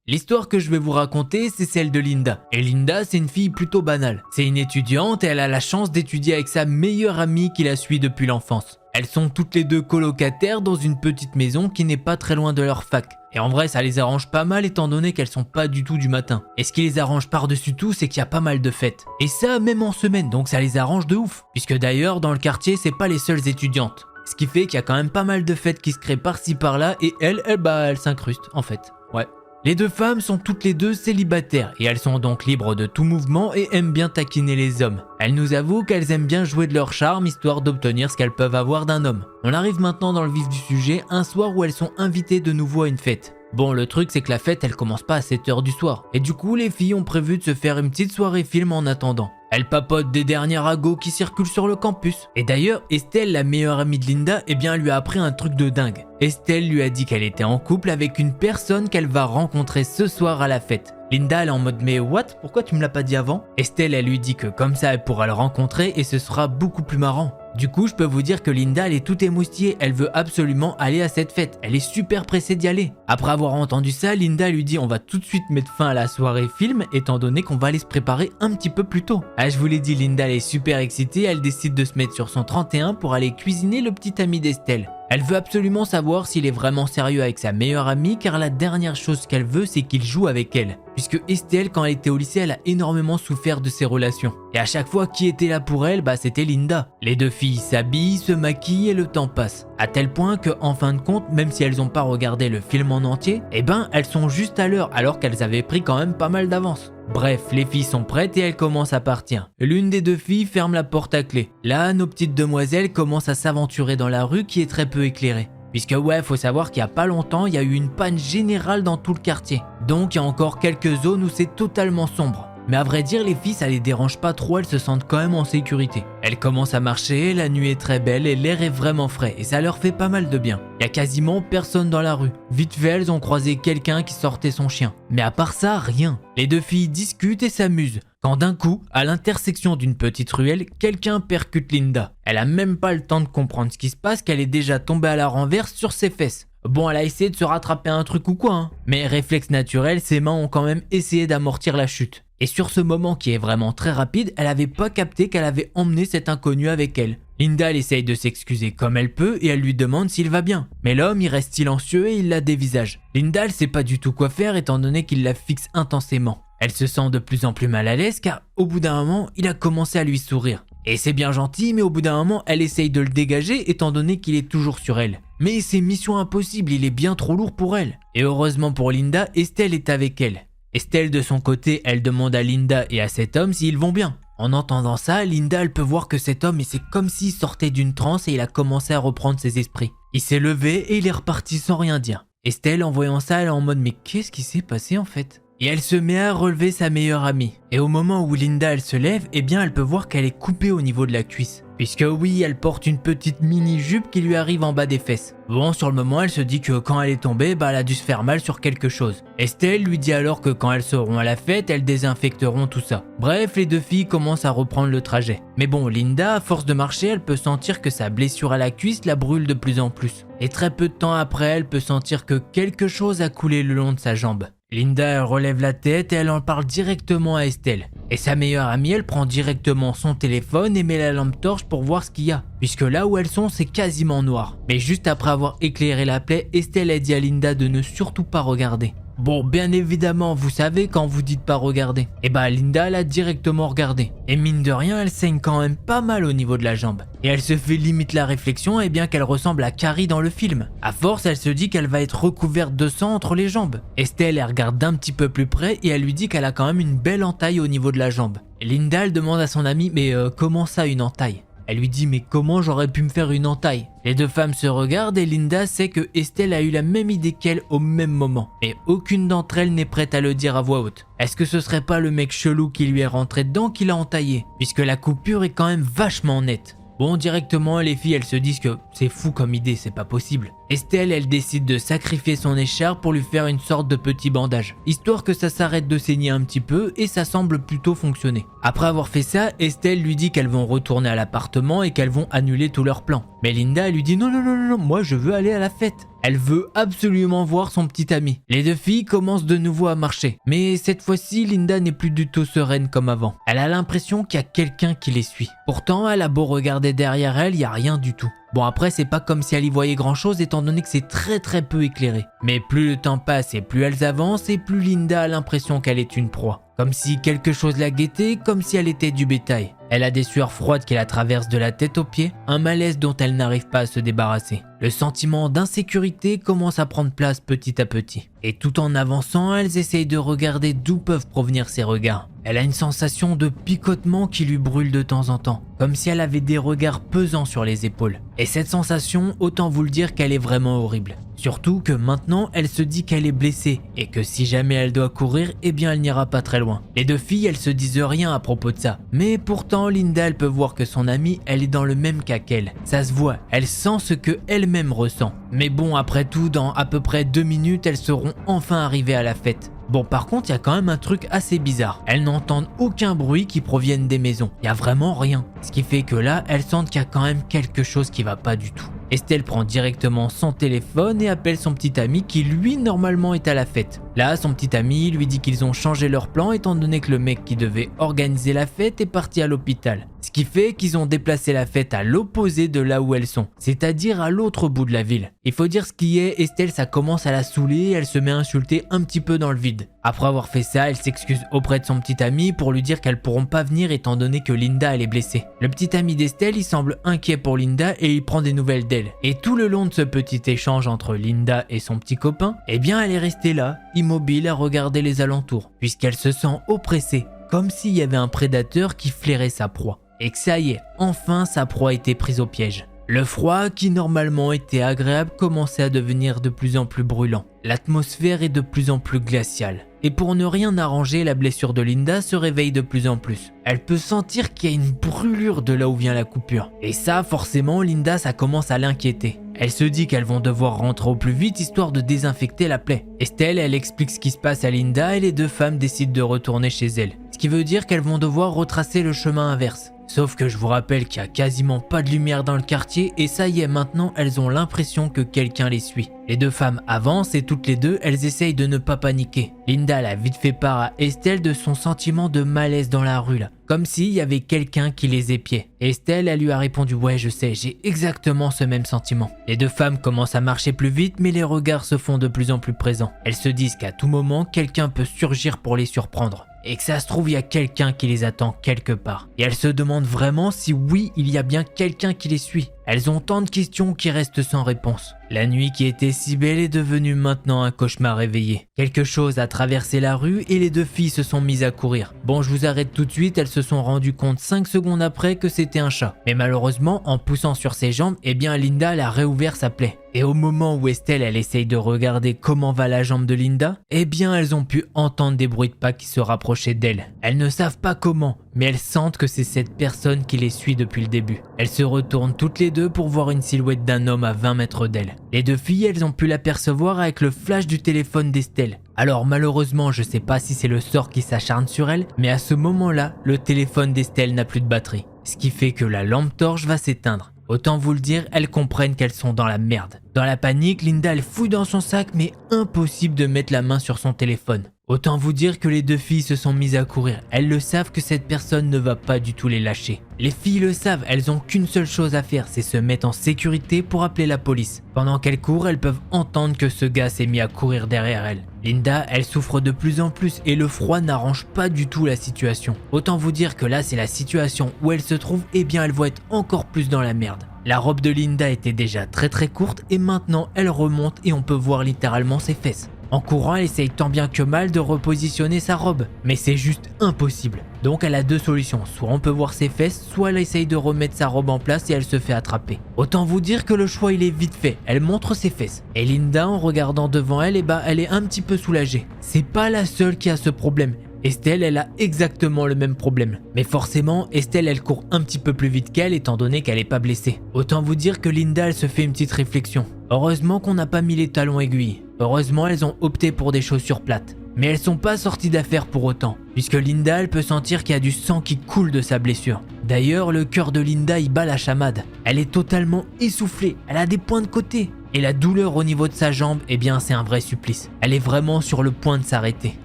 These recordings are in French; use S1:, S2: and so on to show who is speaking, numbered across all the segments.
S1: L'histoire que je vais vous raconter, c'est celle de Linda. Et Linda, c'est une fille plutôt banale. C'est une étudiante et elle a la chance d'étudier avec sa meilleure amie qui la suit depuis l'enfance. Elles sont toutes les deux colocataires dans une petite maison qui n'est pas très loin de leur fac. Et en vrai, ça les arrange pas mal étant donné qu'elles sont pas du tout du matin. Et ce qui les arrange par-dessus tout, c'est qu'il y a pas mal de fêtes. Et ça, même en semaine, donc ça les arrange de ouf. Puisque d'ailleurs, dans le quartier, c'est pas les seules étudiantes. Ce qui fait qu'il y a quand même pas mal de fêtes qui se créent par-ci par-là et elles s'incrustent en fait. Ouais. Les deux femmes sont toutes les deux célibataires et elles sont donc libres de tout mouvement et aiment bien taquiner les hommes. Elles nous avouent qu'elles aiment bien jouer de leur charme histoire d'obtenir ce qu'elles peuvent avoir d'un homme. On arrive maintenant dans le vif du sujet, un soir où elles sont invitées de nouveau à une fête. Bon, le truc c'est que la fête elle commence pas à 7h du soir et du coup les filles ont prévu de se faire une petite soirée film en attendant. Elles papotent des derniers ragots qui circulent sur le campus. Et d'ailleurs, Estelle, la meilleure amie de Linda, lui a appris un truc de dingue. Estelle lui a dit qu'elle était en couple avec une personne qu'elle va rencontrer ce soir à la fête. Linda elle est en mode mais what? Pourquoi tu me l'as pas dit avant? Estelle elle lui dit que comme ça elle pourra le rencontrer et ce sera beaucoup plus marrant. Du coup je peux vous dire que Linda elle est toute émoustillée, elle veut absolument aller à cette fête, elle est super pressée d'y aller. Après avoir entendu ça, Linda lui dit on va tout de suite mettre fin à la soirée film étant donné qu'on va aller se préparer un petit peu plus tôt. Ah je vous l'ai dit, Linda elle est super excitée, elle décide de se mettre sur son 31 pour aller cuisiner le petit ami d'Estelle. Elle veut absolument savoir s'il est vraiment sérieux avec sa meilleure amie car la dernière chose qu'elle veut c'est qu'il joue avec elle. Puisque Estelle quand elle était au lycée elle a énormément souffert de ses relations. Et à chaque fois qui était là pour elle, c'était Linda. Les deux filles s'habillent, se maquillent et le temps passe. À tel point que en fin de compte, même si elles n'ont pas regardé le film en entier, elles sont juste à l'heure alors qu'elles avaient pris quand même pas mal d'avance. Bref, les filles sont prêtes et elles commencent à partir. L'une des deux filles ferme la porte à clé. Là, nos petites demoiselles commencent à s'aventurer dans la rue qui est très peu éclairée. Puisque faut savoir qu'il y a pas longtemps, il y a eu une panne générale dans tout le quartier. Donc il y a encore quelques zones où c'est totalement sombre. Mais à vrai dire, les filles ça les dérange pas trop, elles se sentent quand même en sécurité. Elles commencent à marcher, la nuit est très belle et l'air est vraiment frais et ça leur fait pas mal de bien. Il y a quasiment personne dans la rue. Vite fait, elles ont croisé quelqu'un qui sortait son chien. Mais à part ça, rien. Les deux filles discutent et s'amusent. Quand d'un coup, à l'intersection d'une petite ruelle, quelqu'un percute Linda. Elle a même pas le temps de comprendre ce qui se passe qu'elle est déjà tombée à la renverse sur ses fesses. Bon, elle a essayé de se rattraper un truc ou quoi, mais réflexe naturel, ses mains ont quand même essayé d'amortir la chute. Et sur ce moment qui est vraiment très rapide, elle avait pas capté qu'elle avait emmené cet inconnu avec elle. Linda elle essaye de s'excuser comme elle peut et elle lui demande s'il va bien. Mais l'homme il reste silencieux et il la dévisage. Linda elle sait pas du tout quoi faire étant donné qu'il la fixe intensément. Elle se sent de plus en plus mal à l'aise car au bout d'un moment il a commencé à lui sourire. Et c'est bien gentil mais au bout d'un moment elle essaye de le dégager étant donné qu'il est toujours sur elle. Mais c'est mission impossible, il est bien trop lourd pour elle. Et heureusement pour Linda, Estelle est avec elle. Estelle de son côté, elle demande à Linda et à cet homme s'ils vont bien. En entendant ça, Linda elle peut voir que cet homme c'est comme s'il sortait d'une transe et il a commencé à reprendre ses esprits. Il s'est levé et il est reparti sans rien dire. Estelle en voyant ça elle est en mode mais qu'est-ce qui s'est passé en fait? Et elle se met à relever sa meilleure amie. Et au moment où Linda elle se lève, elle peut voir qu'elle est coupée au niveau de la cuisse. Puisque oui, elle porte une petite mini-jupe qui lui arrive en bas des fesses. Bon, sur le moment, elle se dit que quand elle est tombée, elle a dû se faire mal sur quelque chose. Estelle lui dit alors que quand elles seront à la fête, elles désinfecteront tout ça. Bref, les deux filles commencent à reprendre le trajet. Mais bon, Linda, à force de marcher, elle peut sentir que sa blessure à la cuisse la brûle de plus en plus. Et très peu de temps après, elle peut sentir que quelque chose a coulé le long de sa jambe. Linda elle relève la tête et elle en parle directement à Estelle. Et sa meilleure amie elle prend directement son téléphone et met la lampe torche pour voir ce qu'il y a. Puisque là où elles sont c'est quasiment noir. Mais juste après avoir éclairé la plaie, Estelle a dit à Linda de ne surtout pas regarder. Bon, bien évidemment, vous savez quand vous dites pas regarder. Et Linda elle a directement regardé. Et mine de rien, elle saigne quand même pas mal au niveau de la jambe. Et elle se fait limite la réflexion qu'elle ressemble à Carrie dans le film. À force, elle se dit qu'elle va être recouverte de sang entre les jambes. Estelle, elle regarde d'un petit peu plus près et elle lui dit qu'elle a quand même une belle entaille au niveau de la jambe. Et Linda, elle demande à son amie, mais comment ça une entaille? Elle lui dit mais comment j'aurais pu me faire une entaille? Les deux femmes se regardent et Linda sait que Estelle a eu la même idée qu'elle au même moment. Mais aucune d'entre elles n'est prête à le dire à voix haute. Est-ce que ce serait pas le mec chelou qui lui est rentré dedans qui l'a entaillé? Puisque la coupure est quand même vachement nette. Bon, directement, les filles, elles se disent que c'est fou comme idée, c'est pas possible. Estelle, elle décide de sacrifier son écharpe pour lui faire une sorte de petit bandage, histoire que ça s'arrête de saigner un petit peu et ça semble plutôt fonctionner. Après avoir fait ça, Estelle lui dit qu'elles vont retourner à l'appartement et qu'elles vont annuler tous leurs plans. Mais Linda, elle lui dit non, moi je veux aller à la fête. Elle veut absolument voir son petit ami. Les deux filles commencent de nouveau à marcher. Mais cette fois-ci, Linda n'est plus du tout sereine comme avant. Elle a l'impression qu'il y a quelqu'un qui les suit. Pourtant, elle a beau regarder derrière elle, il n'y a rien du tout. Bon après c'est pas comme si elle y voyait grand chose étant donné que c'est très peu éclairé. Mais plus le temps passe et plus elles avancent et plus Linda a l'impression qu'elle est une proie. Comme si quelque chose la guettait, comme si elle était du bétail. Elle a des sueurs froides qui la traversent de la tête aux pieds, un malaise dont elle n'arrive pas à se débarrasser. Le sentiment d'insécurité commence à prendre place petit à petit. Et tout en avançant, elles essayent de regarder d'où peuvent provenir ces regards. Elle a une sensation de picotement qui lui brûle de temps en temps, comme si elle avait des regards pesants sur les épaules. Et cette sensation, autant vous le dire qu'elle est vraiment horrible. Surtout que maintenant, elle se dit qu'elle est blessée et que si jamais elle doit courir, eh bien elle n'ira pas très loin. Les deux filles, elles se disent rien à propos de ça. Mais pourtant, Linda, elle peut voir que son amie, elle est dans le même cas qu'elle. Ça se voit, elle sent ce que elle-même ressent. Mais bon, après tout, dans à peu près 2 minutes, elles seront enfin arrivées à la fête. Bon par contre il y a quand même un truc assez bizarre, elles n'entendent aucun bruit qui provienne des maisons, il y a vraiment rien. Ce qui fait que là elles sentent qu'il y a quand même quelque chose qui va pas du tout. Estelle prend directement son téléphone et appelle son petit ami qui lui normalement est à la fête. Là son petit ami lui dit qu'ils ont changé leur plan étant donné que le mec qui devait organiser la fête est parti à l'hôpital. Ce qui fait qu'ils ont déplacé la fête à l'opposé de là où elles sont, c'est-à-dire à l'autre bout de la ville. Il faut dire ce qui est, Estelle ça commence à la saouler et elle se met à insulter un petit peu dans le vide. Après avoir fait ça, elle s'excuse auprès de son petit ami pour lui dire qu'elles pourront pas venir étant donné que Linda elle est blessée. Le petit ami d'Estelle il semble inquiet pour Linda et il prend des nouvelles d'elle. Et tout le long de ce petit échange entre Linda et son petit copain, eh bien elle est restée là, immobile à regarder les alentours, puisqu'elle se sent oppressée, comme s'il y avait un prédateur qui flairait sa proie. Et que ça y est, enfin sa proie était prise au piège. Le froid, qui normalement était agréable, commençait à devenir de plus en plus brûlant. L'atmosphère est de plus en plus glaciale. Et pour ne rien arranger, la blessure de Linda se réveille de plus en plus. Elle peut sentir qu'il y a une brûlure de là où vient la coupure. Et ça, forcément, Linda, ça commence à l'inquiéter. Elle se dit qu'elles vont devoir rentrer au plus vite histoire de désinfecter la plaie. Estelle, elle explique ce qui se passe à Linda et les deux femmes décident de retourner chez elles. Ce qui veut dire qu'elles vont devoir retracer le chemin inverse. Sauf que je vous rappelle qu'il n'y a quasiment pas de lumière dans le quartier et ça y est, maintenant elles ont l'impression que quelqu'un les suit. Les deux femmes avancent et toutes les deux elles essayent de ne pas paniquer. Linda a vite fait part à Estelle de son sentiment de malaise dans la rue là, comme s'il y avait quelqu'un qui les épiait. Estelle elle lui a répondu ouais je sais, j'ai exactement ce même sentiment. Les deux femmes commencent à marcher plus vite mais les regards se font de plus en plus présents. Elles se disent qu'à tout moment quelqu'un peut surgir pour les surprendre. Et que ça se trouve il y a quelqu'un qui les attend quelque part. Et elles se demandent vraiment si oui il y a bien quelqu'un qui les suit. Elles ont tant de questions qui restent sans réponse. La nuit qui était si belle est devenue maintenant un cauchemar réveillé. Quelque chose a traversé la rue et les deux filles se sont mises à courir. Bon je vous arrête tout de suite, elles se sont rendues compte 5 secondes après que c'était un chat. Mais malheureusement en poussant sur ses jambes, eh bien Linda elle a réouvert sa plaie. Et au moment où Estelle elle essaye de regarder comment va la jambe de Linda, eh bien elles ont pu entendre des bruits de pas qui se rapprochaient d'elle. Elles ne savent pas comment, mais elles sentent que c'est cette personne qui les suit depuis le début. Elles se retournent toutes les deux pour voir une silhouette d'un homme à 20 mètres d'elles. Les deux filles elles ont pu l'apercevoir avec le flash du téléphone d'Estelle. Alors malheureusement je sais pas si c'est le sort qui s'acharne sur elle, mais à ce moment-là le téléphone d'Estelle n'a plus de batterie. Ce qui fait que la lampe torche va s'éteindre. Autant vous le dire, elles comprennent qu'elles sont dans la merde. Dans la panique, Linda elle fouille dans son sac mais impossible de mettre la main sur son téléphone. Autant vous dire que les deux filles se sont mises à courir. Elles le savent que cette personne ne va pas du tout les lâcher. Les filles le savent, elles ont qu'une seule chose à faire, c'est se mettre en sécurité pour appeler la police. Pendant qu'elles courent, elles peuvent entendre que ce gars s'est mis à courir derrière elles. Linda, elle souffre de plus en plus et le froid n'arrange pas du tout la situation. Autant vous dire que là c'est la situation où elle se trouve, eh bien elle va être encore plus dans la merde. La robe de Linda était déjà très courte et maintenant elle remonte et on peut voir littéralement ses fesses. En courant, elle essaye tant bien que mal de repositionner sa robe, mais c'est juste impossible. Donc elle a deux solutions, soit on peut voir ses fesses, soit elle essaye de remettre sa robe en place et elle se fait attraper. Autant vous dire que le choix il est vite fait, elle montre ses fesses. Et Linda en regardant devant elle, elle est un petit peu soulagée. C'est pas la seule qui a ce problème. Estelle, elle a exactement le même problème. Mais forcément, Estelle, elle court un petit peu plus vite qu'elle étant donné qu'elle est pas blessée. Autant vous dire que Linda, elle se fait une petite réflexion. Heureusement qu'on n'a pas mis les talons aiguilles. Heureusement, elles ont opté pour des chaussures plates. Mais elles sont pas sorties d'affaire pour autant, puisque Linda, elle peut sentir qu'il y a du sang qui coule de sa blessure. D'ailleurs, le cœur de Linda, il bat la chamade. Elle est totalement essoufflée, elle a des points de côté. Et la douleur au niveau de sa jambe, eh bien c'est un vrai supplice. Elle est vraiment sur le point de s'arrêter.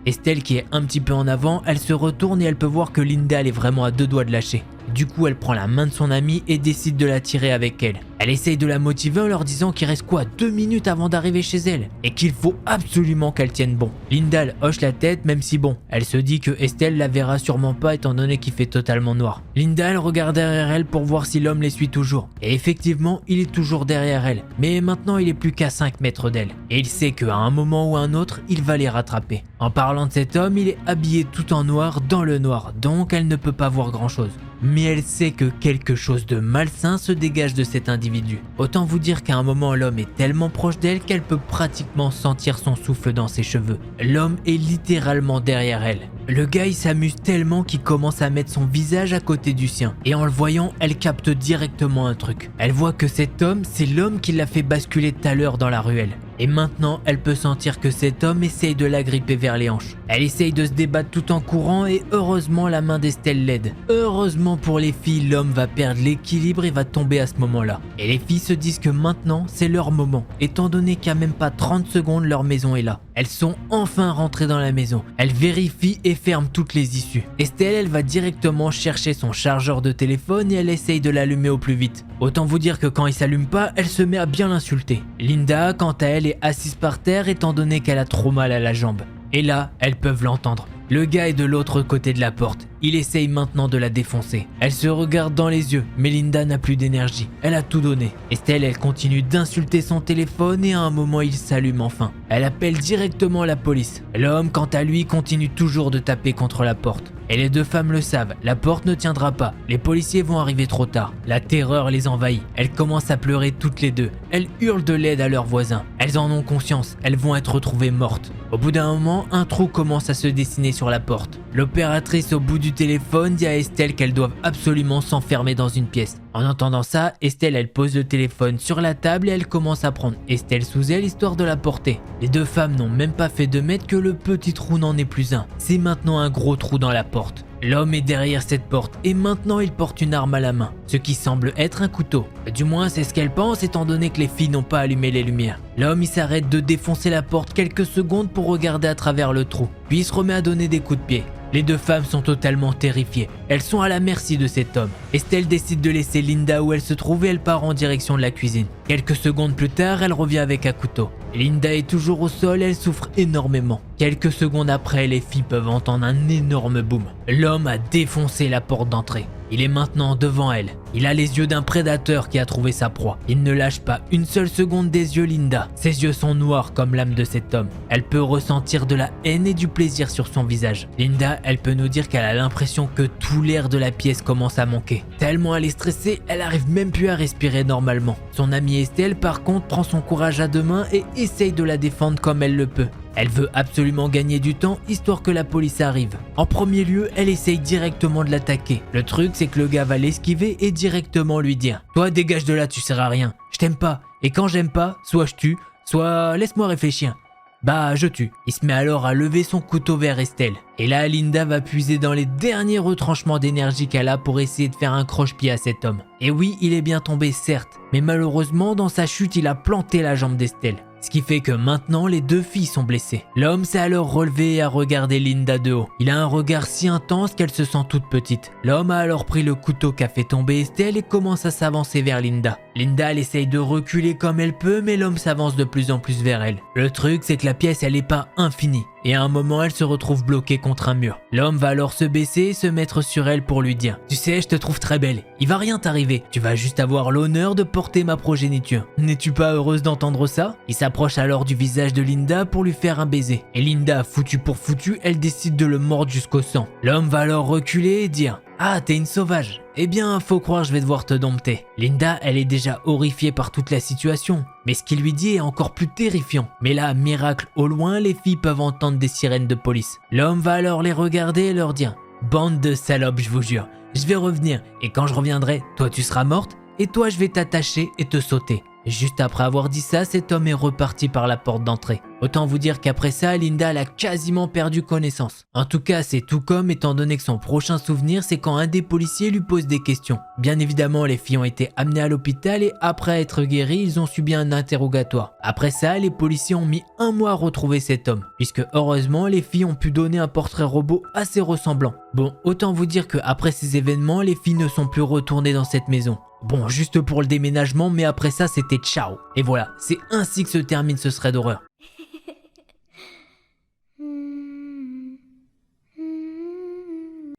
S1: Estelle qui est un petit peu en avant, elle se retourne et elle peut voir que Linda elle est vraiment à deux doigts de lâcher. Du coup, elle prend la main de son amie et décide de la tirer avec elle. Elle essaye de la motiver en leur disant qu'il reste 2 minutes avant d'arriver chez elle et qu'il faut absolument qu'elle tienne bon. Linda elle hoche la tête même si bon, elle se dit que Estelle la verra sûrement pas étant donné qu'il fait totalement noir. Linda elle regarde derrière elle pour voir si l'homme les suit toujours. Et effectivement, il est toujours derrière elle. Mais maintenant, il est plus qu'à 5 mètres d'elle. Et il sait qu'à un moment ou un autre, il va les rattraper. En parlant de cet homme, il est habillé tout en noir dans le noir, donc elle ne peut pas voir grand chose. Mais elle sait que quelque chose de malsain se dégage de cet individu. Autant vous dire qu'à un moment l'homme est tellement proche d'elle qu'elle peut pratiquement sentir son souffle dans ses cheveux. L'homme est littéralement derrière elle. Le gars il s'amuse tellement qu'il commence à mettre son visage à côté du sien. Et en le voyant, elle capte directement un truc. Elle voit que cet homme, c'est l'homme qui l'a fait basculer tout à l'heure dans la ruelle. Et maintenant, elle peut sentir que cet homme essaye de la gripper vers les hanches. Elle essaye de se débattre tout en courant et heureusement la main d'Estelle l'aide. Heureusement pour les filles, l'homme va perdre l'équilibre et va tomber à ce moment-là. Et les filles se disent que maintenant, c'est leur moment, étant donné qu'il n'y a même pas 30 secondes, leur maison est là. Elles sont enfin rentrées dans la maison. Elles vérifient et ferment toutes les issues. Estelle, elle va directement chercher son chargeur de téléphone et elle essaye de l'allumer au plus vite. Autant vous dire que quand il s'allume pas, elle se met à bien l'insulter. Linda, quant à elle, est assise par terre étant donné qu'elle a trop mal à la jambe. Et là, elles peuvent l'entendre. Le gars est de l'autre côté de la porte. Il essaye maintenant de la défoncer. Elle se regarde dans les yeux, mais Linda n'a plus d'énergie. Elle a tout donné. Estelle, elle continue d'insulter son téléphone et à un moment, il s'allume enfin. Elle appelle directement la police. L'homme, quant à lui, continue toujours de taper contre la porte. Et les deux femmes le savent, la porte ne tiendra pas. Les policiers vont arriver trop tard. La terreur les envahit. Elles commencent à pleurer toutes les deux. Elles hurlent de l'aide à leurs voisins. Elles en ont conscience. Elles vont être retrouvées mortes. Au bout d'un moment, un trou commence à se dessiner sur la porte. L'opératrice au bout du téléphone dit à Estelle qu'elles doivent absolument s'enfermer dans une pièce. En entendant ça, Estelle elle pose le téléphone sur la table et elle commence à prendre Estelle sous elle histoire de la porter. Les deux femmes n'ont même pas fait 2 mètres que le petit trou n'en est plus un. C'est maintenant un gros trou dans la porte. L'homme est derrière cette porte et maintenant il porte une arme à la main, ce qui semble être un couteau. Du moins c'est ce qu'elle pense étant donné que les filles n'ont pas allumé les lumières. L'homme il s'arrête de défoncer la porte quelques secondes pour regarder à travers le trou, puis il se remet à donner des coups de pied. Les deux femmes sont totalement terrifiées, elles sont à la merci de cet homme. Estelle décide de laisser Linda où elle se trouve et elle part en direction de la cuisine. Quelques secondes plus tard, elle revient avec un couteau. Linda est toujours au sol et elle souffre énormément. Quelques secondes après, les filles peuvent entendre un énorme boom. L'homme a défoncé la porte d'entrée. Il est maintenant devant elle. Il a les yeux d'un prédateur qui a trouvé sa proie. Il ne lâche pas une seule seconde des yeux Linda. Ses yeux sont noirs comme l'âme de cet homme. Elle peut ressentir de la haine et du plaisir sur son visage. Linda, elle peut nous dire qu'elle a l'impression que tout l'air de la pièce commence à manquer. Tellement elle est stressée, elle arrive même plus à respirer normalement. Son amie Estelle par contre prend son courage à 2 mains et essaye de la défendre comme elle le peut. Elle veut absolument gagner du temps histoire que la police arrive. En premier lieu, elle essaye directement de l'attaquer. Le truc c'est que le gars va l'esquiver et directement lui dire « Toi dégage de là, tu sers à rien, je t'aime pas. Et quand j'aime pas, soit je tue, soit laisse-moi réfléchir. » Bah je tue. Il se met alors à lever son couteau vers Estelle. Et là Linda va puiser dans les derniers retranchements d'énergie qu'elle a pour essayer de faire un croche-pied à cet homme. Et oui, il est bien tombé certes, mais malheureusement dans sa chute il a planté la jambe d'Estelle. Ce qui fait que maintenant les deux filles sont blessées. L'homme s'est alors relevé et a regardé Linda de haut. Il a un regard si intense qu'elle se sent toute petite. L'homme a alors pris le couteau qu'a fait tomber Estelle et commence à s'avancer vers Linda. Linda elle essaye de reculer comme elle peut mais l'homme s'avance de plus en plus vers elle. Le truc c'est que la pièce elle est pas infinie. Et à un moment, elle se retrouve bloquée contre un mur. L'homme va alors se baisser et se mettre sur elle pour lui dire « Tu sais, je te trouve très belle. Il va rien t'arriver. Tu vas juste avoir l'honneur de porter ma progéniture. N'es-tu pas heureuse d'entendre ça ?» Il s'approche alors du visage de Linda pour lui faire un baiser. Et Linda, foutue pour foutue, elle décide de le mordre jusqu'au sang. L'homme va alors reculer et dire « Ah, t'es une sauvage. Eh bien, faut croire je vais devoir te dompter. » Linda, elle est déjà horrifiée par toute la situation. Mais ce qu'il lui dit est encore plus terrifiant. Mais là, miracle, au loin, les filles peuvent entendre des sirènes de police. L'homme va alors les regarder et leur dire « Bande de salopes, je vous jure. Je vais revenir et quand je reviendrai, toi tu seras morte et toi je vais t'attacher et te sauter. » Juste après avoir dit ça, cet homme est reparti par la porte d'entrée. Autant vous dire qu'après ça, Linda elle a quasiment perdu connaissance. En tout cas, c'est tout comme étant donné que son prochain souvenir, c'est quand un des policiers lui pose des questions. Bien évidemment, les filles ont été amenées à l'hôpital et après être guéries, ils ont subi un interrogatoire. Après ça, les policiers ont mis 1 mois à retrouver cet homme, puisque heureusement, les filles ont pu donner un portrait robot assez ressemblant. Bon, autant vous dire qu'après ces événements, les filles ne sont plus retournées dans cette maison. Bon, juste pour le déménagement, mais après ça, c'était ciao. Et voilà, c'est ainsi que se termine ce thread d'horreur.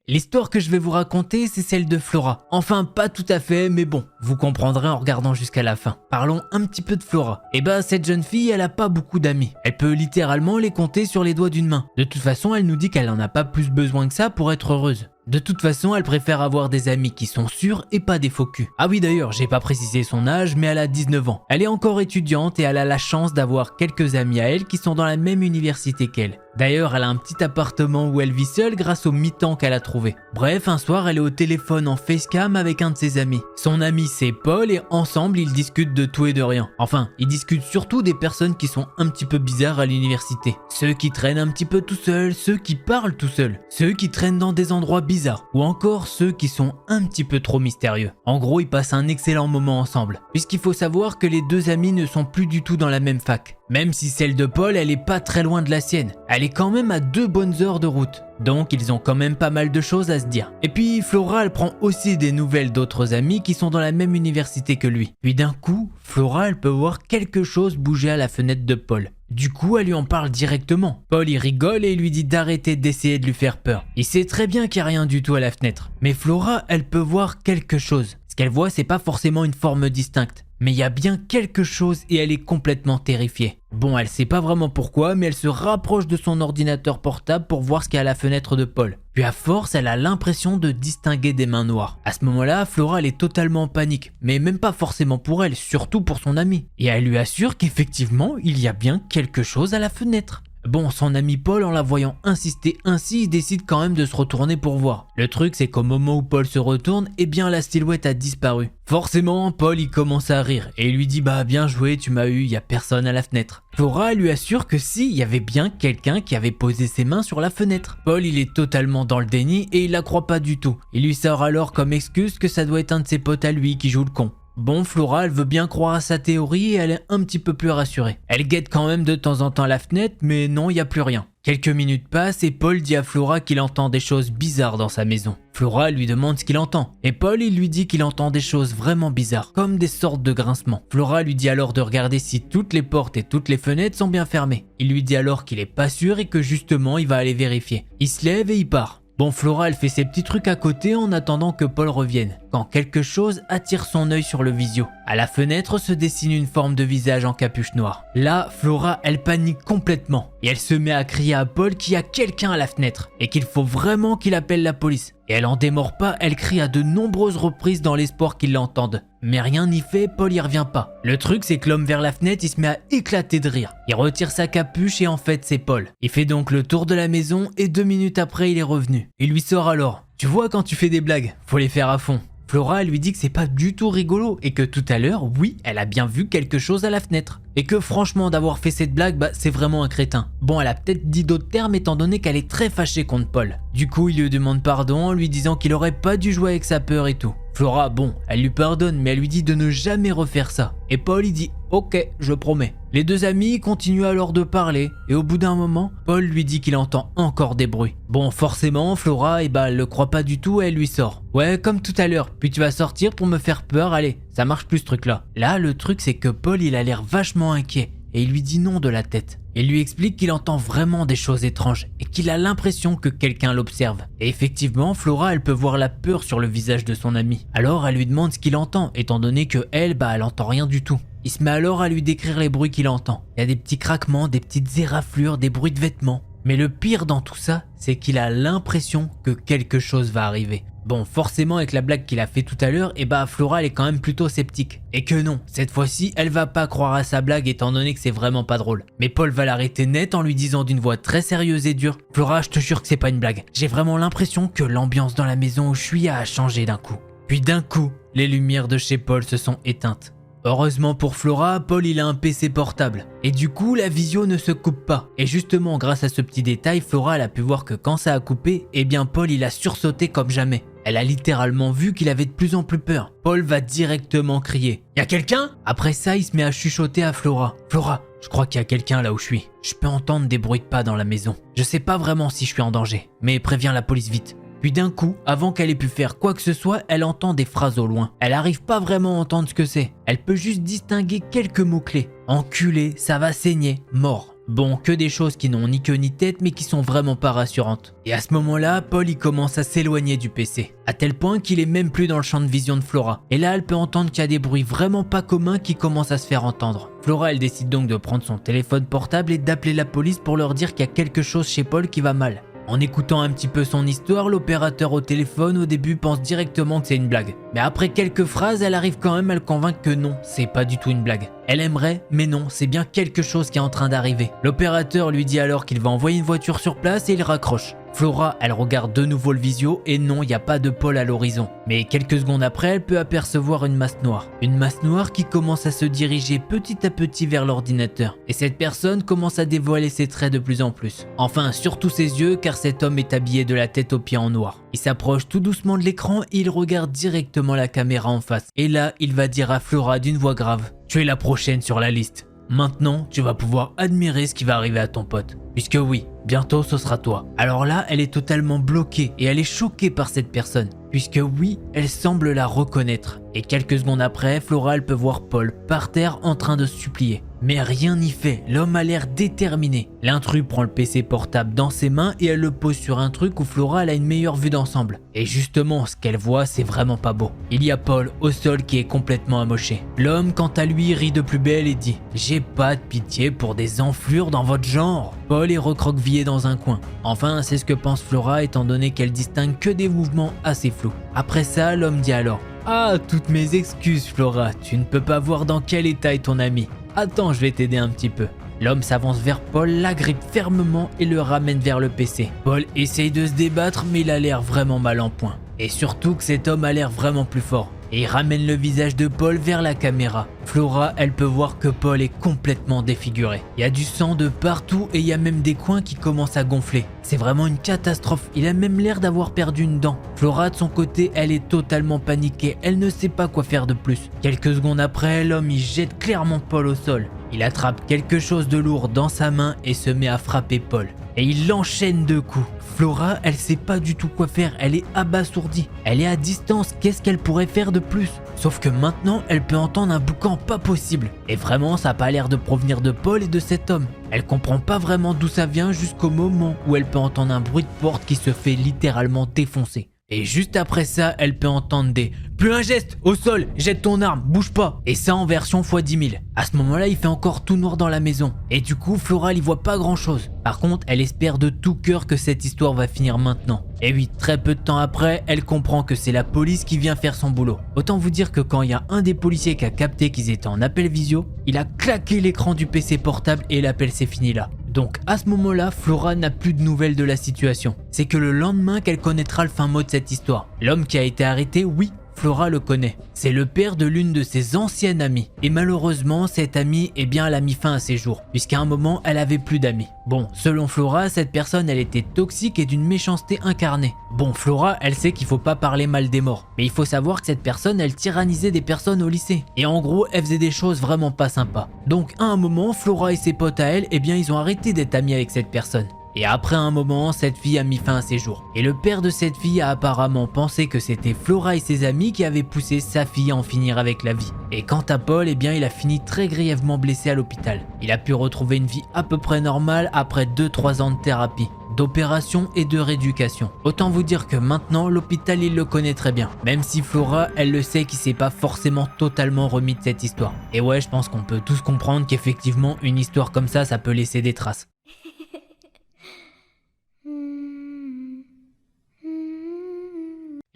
S1: L'histoire que je vais vous raconter, c'est celle de Flora. Enfin, pas tout à fait, mais bon, vous comprendrez en regardant jusqu'à la fin. Parlons un petit peu de Flora. Et bah, cette jeune fille, elle a pas beaucoup d'amis. Elle peut littéralement les compter sur les doigts d'une main. De toute façon, elle nous dit qu'elle en a pas plus besoin que ça pour être heureuse. De toute façon, elle préfère avoir des amis qui sont sûrs et pas des faux culs. Ah oui d'ailleurs, j'ai pas précisé son âge, mais elle a 19 ans. Elle est encore étudiante et elle a la chance d'avoir quelques amis à elle qui sont dans la même université qu'elle. D'ailleurs, elle a un petit appartement où elle vit seule grâce au mi-temps qu'elle a trouvé. Bref, un soir, elle est au téléphone en facecam avec un de ses amis. Son ami, c'est Paul et ensemble, ils discutent de tout et de rien. Enfin, ils discutent surtout des personnes qui sont un petit peu bizarres à l'université. Ceux qui traînent un petit peu tout seuls, ceux qui parlent tout seuls, ceux qui traînent dans des endroits bizarres, ou encore ceux qui sont un petit peu trop mystérieux. En gros, ils passent un excellent moment ensemble, puisqu'il faut savoir que les deux amis ne sont plus du tout dans la même fac. Même si celle de Paul, elle est pas très loin de la sienne. Elle est quand même à 2 bonnes heures de route. Donc ils ont quand même pas mal de choses à se dire. Et puis Flora, elle prend aussi des nouvelles d'autres amis qui sont dans la même université que lui. Puis d'un coup, Flora, elle peut voir quelque chose bouger à la fenêtre de Paul. Du coup, elle lui en parle directement. Paul, il rigole et il lui dit d'arrêter d'essayer de lui faire peur. Il sait très bien qu'il n'y a rien du tout à la fenêtre. Mais Flora, elle peut voir quelque chose. Ce qu'elle voit, c'est pas forcément une forme distincte. Mais il y a bien quelque chose et elle est complètement terrifiée. Bon, elle sait pas vraiment pourquoi, mais elle se rapproche de son ordinateur portable pour voir ce qu'il y a à la fenêtre de Paul. Puis à force, elle a l'impression de distinguer des mains noires. À ce moment-là, Flora, elle est totalement en panique. Mais même pas forcément pour elle, surtout pour son ami. Et elle lui assure qu'effectivement, il y a bien quelque chose à la fenêtre. Bon, son ami Paul, en la voyant insister ainsi, il décide quand même de se retourner pour voir. Le truc, c'est qu'au moment où Paul se retourne, eh bien la silhouette a disparu. Forcément, Paul, il commence à rire et il lui dit « Bah bien joué, tu m'as eu, y a personne à la fenêtre ». Flora lui assure que si, il y avait bien quelqu'un qui avait posé ses mains sur la fenêtre. Paul, il est totalement dans le déni et il la croit pas du tout. Il lui sort alors comme excuse que ça doit être un de ses potes à lui qui joue le con. Bon, Flora, elle veut bien croire à sa théorie et elle est un petit peu plus rassurée. Elle guette quand même de temps en temps la fenêtre, mais non, il n'y a plus rien. Quelques minutes passent et Paul dit à Flora qu'il entend des choses bizarres dans sa maison. Flora lui demande ce qu'il entend. Et Paul, il lui dit qu'il entend des choses vraiment bizarres, comme des sortes de grincements. Flora lui dit alors de regarder si toutes les portes et toutes les fenêtres sont bien fermées. Il lui dit alors qu'il est pas sûr et que justement, il va aller vérifier. Il se lève et il part. Bon, Flora, elle fait ses petits trucs à côté en attendant que Paul revienne, quand quelque chose attire son œil sur le visio. À la fenêtre se dessine une forme de visage en capuche noire. Là, Flora, elle panique complètement et elle se met à crier à Paul qu'il y a quelqu'un à la fenêtre et qu'il faut vraiment qu'il appelle la police. Et elle en démord pas, elle crie à de nombreuses reprises dans l'espoir qu'ils l'entendent. Mais rien n'y fait, Paul y revient pas. Le truc, c'est que l'homme vers la fenêtre, il se met à éclater de rire. Il retire sa capuche et en fait, c'est Paul. Il fait donc le tour de la maison et 2 minutes après, il est revenu. Il lui sort alors « Tu vois, quand tu fais des blagues, faut les faire à fond ». Flora, elle lui dit que c'est pas du tout rigolo et que tout à l'heure, oui, elle a bien vu quelque chose à la fenêtre. Et que franchement, d'avoir fait cette blague, bah c'est vraiment un crétin. Bon, elle a peut-être dit d'autres termes étant donné qu'elle est très fâchée contre Paul. Du coup, il lui demande pardon en lui disant qu'il aurait pas dû jouer avec sa peur et tout. Flora, bon, elle lui pardonne, mais elle lui dit de ne jamais refaire ça. Et Paul, il dit « Ok, je promets ». Les deux amis continuent alors de parler, et au bout d'un moment, Paul lui dit qu'il entend encore des bruits. Bon, forcément, Flora, elle le croit pas du tout et elle lui sort. « Ouais, comme tout à l'heure, puis tu vas sortir pour me faire peur, allez, ça marche plus ce truc-là. » Là, le truc, c'est que Paul, il a l'air vachement inquiet, et il lui dit non de la tête. Il lui explique qu'il entend vraiment des choses étranges et qu'il a l'impression que quelqu'un l'observe. Et effectivement, Flora, elle peut voir la peur sur le visage de son ami. Alors elle lui demande ce qu'il entend, étant donné que elle entend rien du tout. Il se met alors à lui décrire les bruits qu'il entend. Il y a des petits craquements, des petites éraflures, des bruits de vêtements. Mais le pire dans tout ça, c'est qu'il a l'impression que quelque chose va arriver. Bon, forcément avec la blague qu'il a fait tout à l'heure, Flora elle est quand même plutôt sceptique. Et que non, cette fois-ci, elle va pas croire à sa blague étant donné que c'est vraiment pas drôle. Mais Paul va l'arrêter net en lui disant d'une voix très sérieuse et dure « Flora, je te jure que c'est pas une blague. J'ai vraiment l'impression que l'ambiance dans la maison où je suis a changé d'un coup. » Puis d'un coup, les lumières de chez Paul se sont éteintes. Heureusement pour Flora, Paul il a un PC portable. Et du coup, la visio ne se coupe pas. Et justement, grâce à ce petit détail, Flora elle a pu voir que quand ça a coupé, eh bien Paul il a sursauté comme jamais. Elle a littéralement vu qu'il avait de plus en plus peur. Paul va directement crier. « Y'a quelqu'un ?» Après ça, il se met à chuchoter à Flora. « Flora, je crois qu'il y a quelqu'un là où je suis. Je peux entendre des bruits de pas dans la maison. Je sais pas vraiment si je suis en danger, mais préviens la police vite. » Puis d'un coup, avant qu'elle ait pu faire quoi que ce soit, elle entend des phrases au loin. Elle arrive pas vraiment à entendre ce que c'est. Elle peut juste distinguer quelques mots-clés. « Enculé, ça va saigner, mort. » Bon, que des choses qui n'ont ni queue ni tête mais qui sont vraiment pas rassurantes. Et à ce moment-là, Paul il commence à s'éloigner du PC. À tel point qu'il est même plus dans le champ de vision de Flora. Et là, elle peut entendre qu'il y a des bruits vraiment pas communs qui commencent à se faire entendre. Flora, elle décide donc de prendre son téléphone portable et d'appeler la police pour leur dire qu'il y a quelque chose chez Paul qui va mal. En écoutant un petit peu son histoire, l'opérateur au téléphone au début pense directement que c'est une blague. Mais après quelques phrases, elle arrive quand même à le convaincre que non, c'est pas du tout une blague. Elle aimerait, mais non, c'est bien quelque chose qui est en train d'arriver. L'opérateur lui dit alors qu'il va envoyer une voiture sur place et il raccroche. Flora, elle regarde de nouveau le visio et non, il n'y a pas de Paul à l'horizon. Mais quelques secondes après, elle peut apercevoir une masse noire. Une masse noire qui commence à se diriger petit à petit vers l'ordinateur. Et cette personne commence à dévoiler ses traits de plus en plus. Enfin, surtout ses yeux, car cet homme est habillé de la tête aux pieds en noir. Il s'approche tout doucement de l'écran et il regarde directement la caméra en face. Et là, il va dire à Flora d'une voix grave: « Tu es la prochaine sur la liste. Maintenant, tu vas pouvoir admirer ce qui va arriver à ton pote. Puisque oui, bientôt ce sera toi. » Alors là, elle est totalement bloquée et elle est choquée par cette personne. Puisque oui, elle semble la reconnaître. Et quelques secondes après, Flora elle peut voir Paul par terre en train de supplier. Mais rien n'y fait, l'homme a l'air déterminé. L'intrus prend le PC portable dans ses mains et elle le pose sur un truc où Flora elle a une meilleure vue d'ensemble. Et justement, ce qu'elle voit, c'est vraiment pas beau. Il y a Paul au sol qui est complètement amoché. L'homme, quant à lui, rit de plus belle et dit: « J'ai pas de pitié pour des enflures dans votre genre. » Paul est recroquevillé dans un coin. Enfin, c'est ce que pense Flora étant donné qu'elle distingue que des mouvements assez flous. Après ça, l'homme dit alors: « Ah, toutes mes excuses Flora, tu ne peux pas voir dans quel état est ton ami. Attends, je vais t'aider un petit peu. » L'homme s'avance vers Paul, l'agrippe fermement et le ramène vers le PC. Paul essaye de se débattre mais il a l'air vraiment mal en point. Et surtout que cet homme a l'air vraiment plus fort. Et il ramène le visage de Paul vers la caméra. Flora, elle peut voir que Paul est complètement défiguré. Il y a du sang de partout et il y a même des coins qui commencent à gonfler. C'est vraiment une catastrophe, il a même l'air d'avoir perdu une dent. Flora de son côté, elle est totalement paniquée, elle ne sait pas quoi faire de plus. Quelques secondes après, l'homme y jette clairement Paul au sol. Il attrape quelque chose de lourd dans sa main et se met à frapper Paul. Et il l'enchaîne de coups. Flora, elle sait pas du tout quoi faire, elle est abasourdie. Elle est à distance, qu'est-ce qu'elle pourrait faire de plus? Sauf que maintenant, elle peut entendre un boucan pas possible. Et vraiment, ça a pas l'air de provenir de Paul et de cet homme. Elle comprend pas vraiment d'où ça vient jusqu'au moment où elle peut entendre un bruit de porte qui se fait littéralement défoncer. Et juste après ça, elle peut entendre des « Plus un geste, au sol, jette ton arme, bouge pas !» Et ça en version x10 000. À ce moment-là, il fait encore tout noir dans la maison. Et du coup, Flora, elle y voit pas grand-chose. Par contre, elle espère de tout cœur que cette histoire va finir maintenant. Et oui, très peu de temps après, elle comprend que c'est la police qui vient faire son boulot. Autant vous dire que quand il y a un des policiers qui a capté qu'ils étaient en appel visio, il a claqué l'écran du PC portable et l'appel s'est fini là. Donc à ce moment-là, Flora n'a plus de nouvelles de la situation. C'est que le lendemain qu'elle connaîtra le fin mot de cette histoire. L'homme qui a été arrêté, oui, Flora le connaît. C'est le père de l'une de ses anciennes amies. Et malheureusement, cette amie, eh bien, elle a mis fin à ses jours. Puisqu'à un moment, elle avait plus d'amis. Bon, selon Flora, cette personne, elle était toxique et d'une méchanceté incarnée. Bon, Flora, elle sait qu'il faut pas parler mal des morts. Mais il faut savoir que cette personne, elle tyrannisait des personnes au lycée. Et en gros, elle faisait des choses vraiment pas sympas. Donc à un moment, Flora et ses potes à elle, eh bien, ils ont arrêté d'être amis avec cette personne. Et après un moment, cette fille a mis fin à ses jours. Et le père de cette fille a apparemment pensé que c'était Flora et ses amis qui avaient poussé sa fille à en finir avec la vie. Et quant à Paul, eh bien il a fini très grièvement blessé à l'hôpital. Il a pu retrouver une vie à peu près normale après 2-3 ans de thérapie, d'opération et de rééducation. Autant vous dire que maintenant, l'hôpital il le connaît très bien. Même si Flora, elle le sait qu'il s'est pas forcément totalement remis de cette histoire. Et ouais, je pense qu'on peut tous comprendre qu'effectivement, une histoire comme ça peut laisser des traces.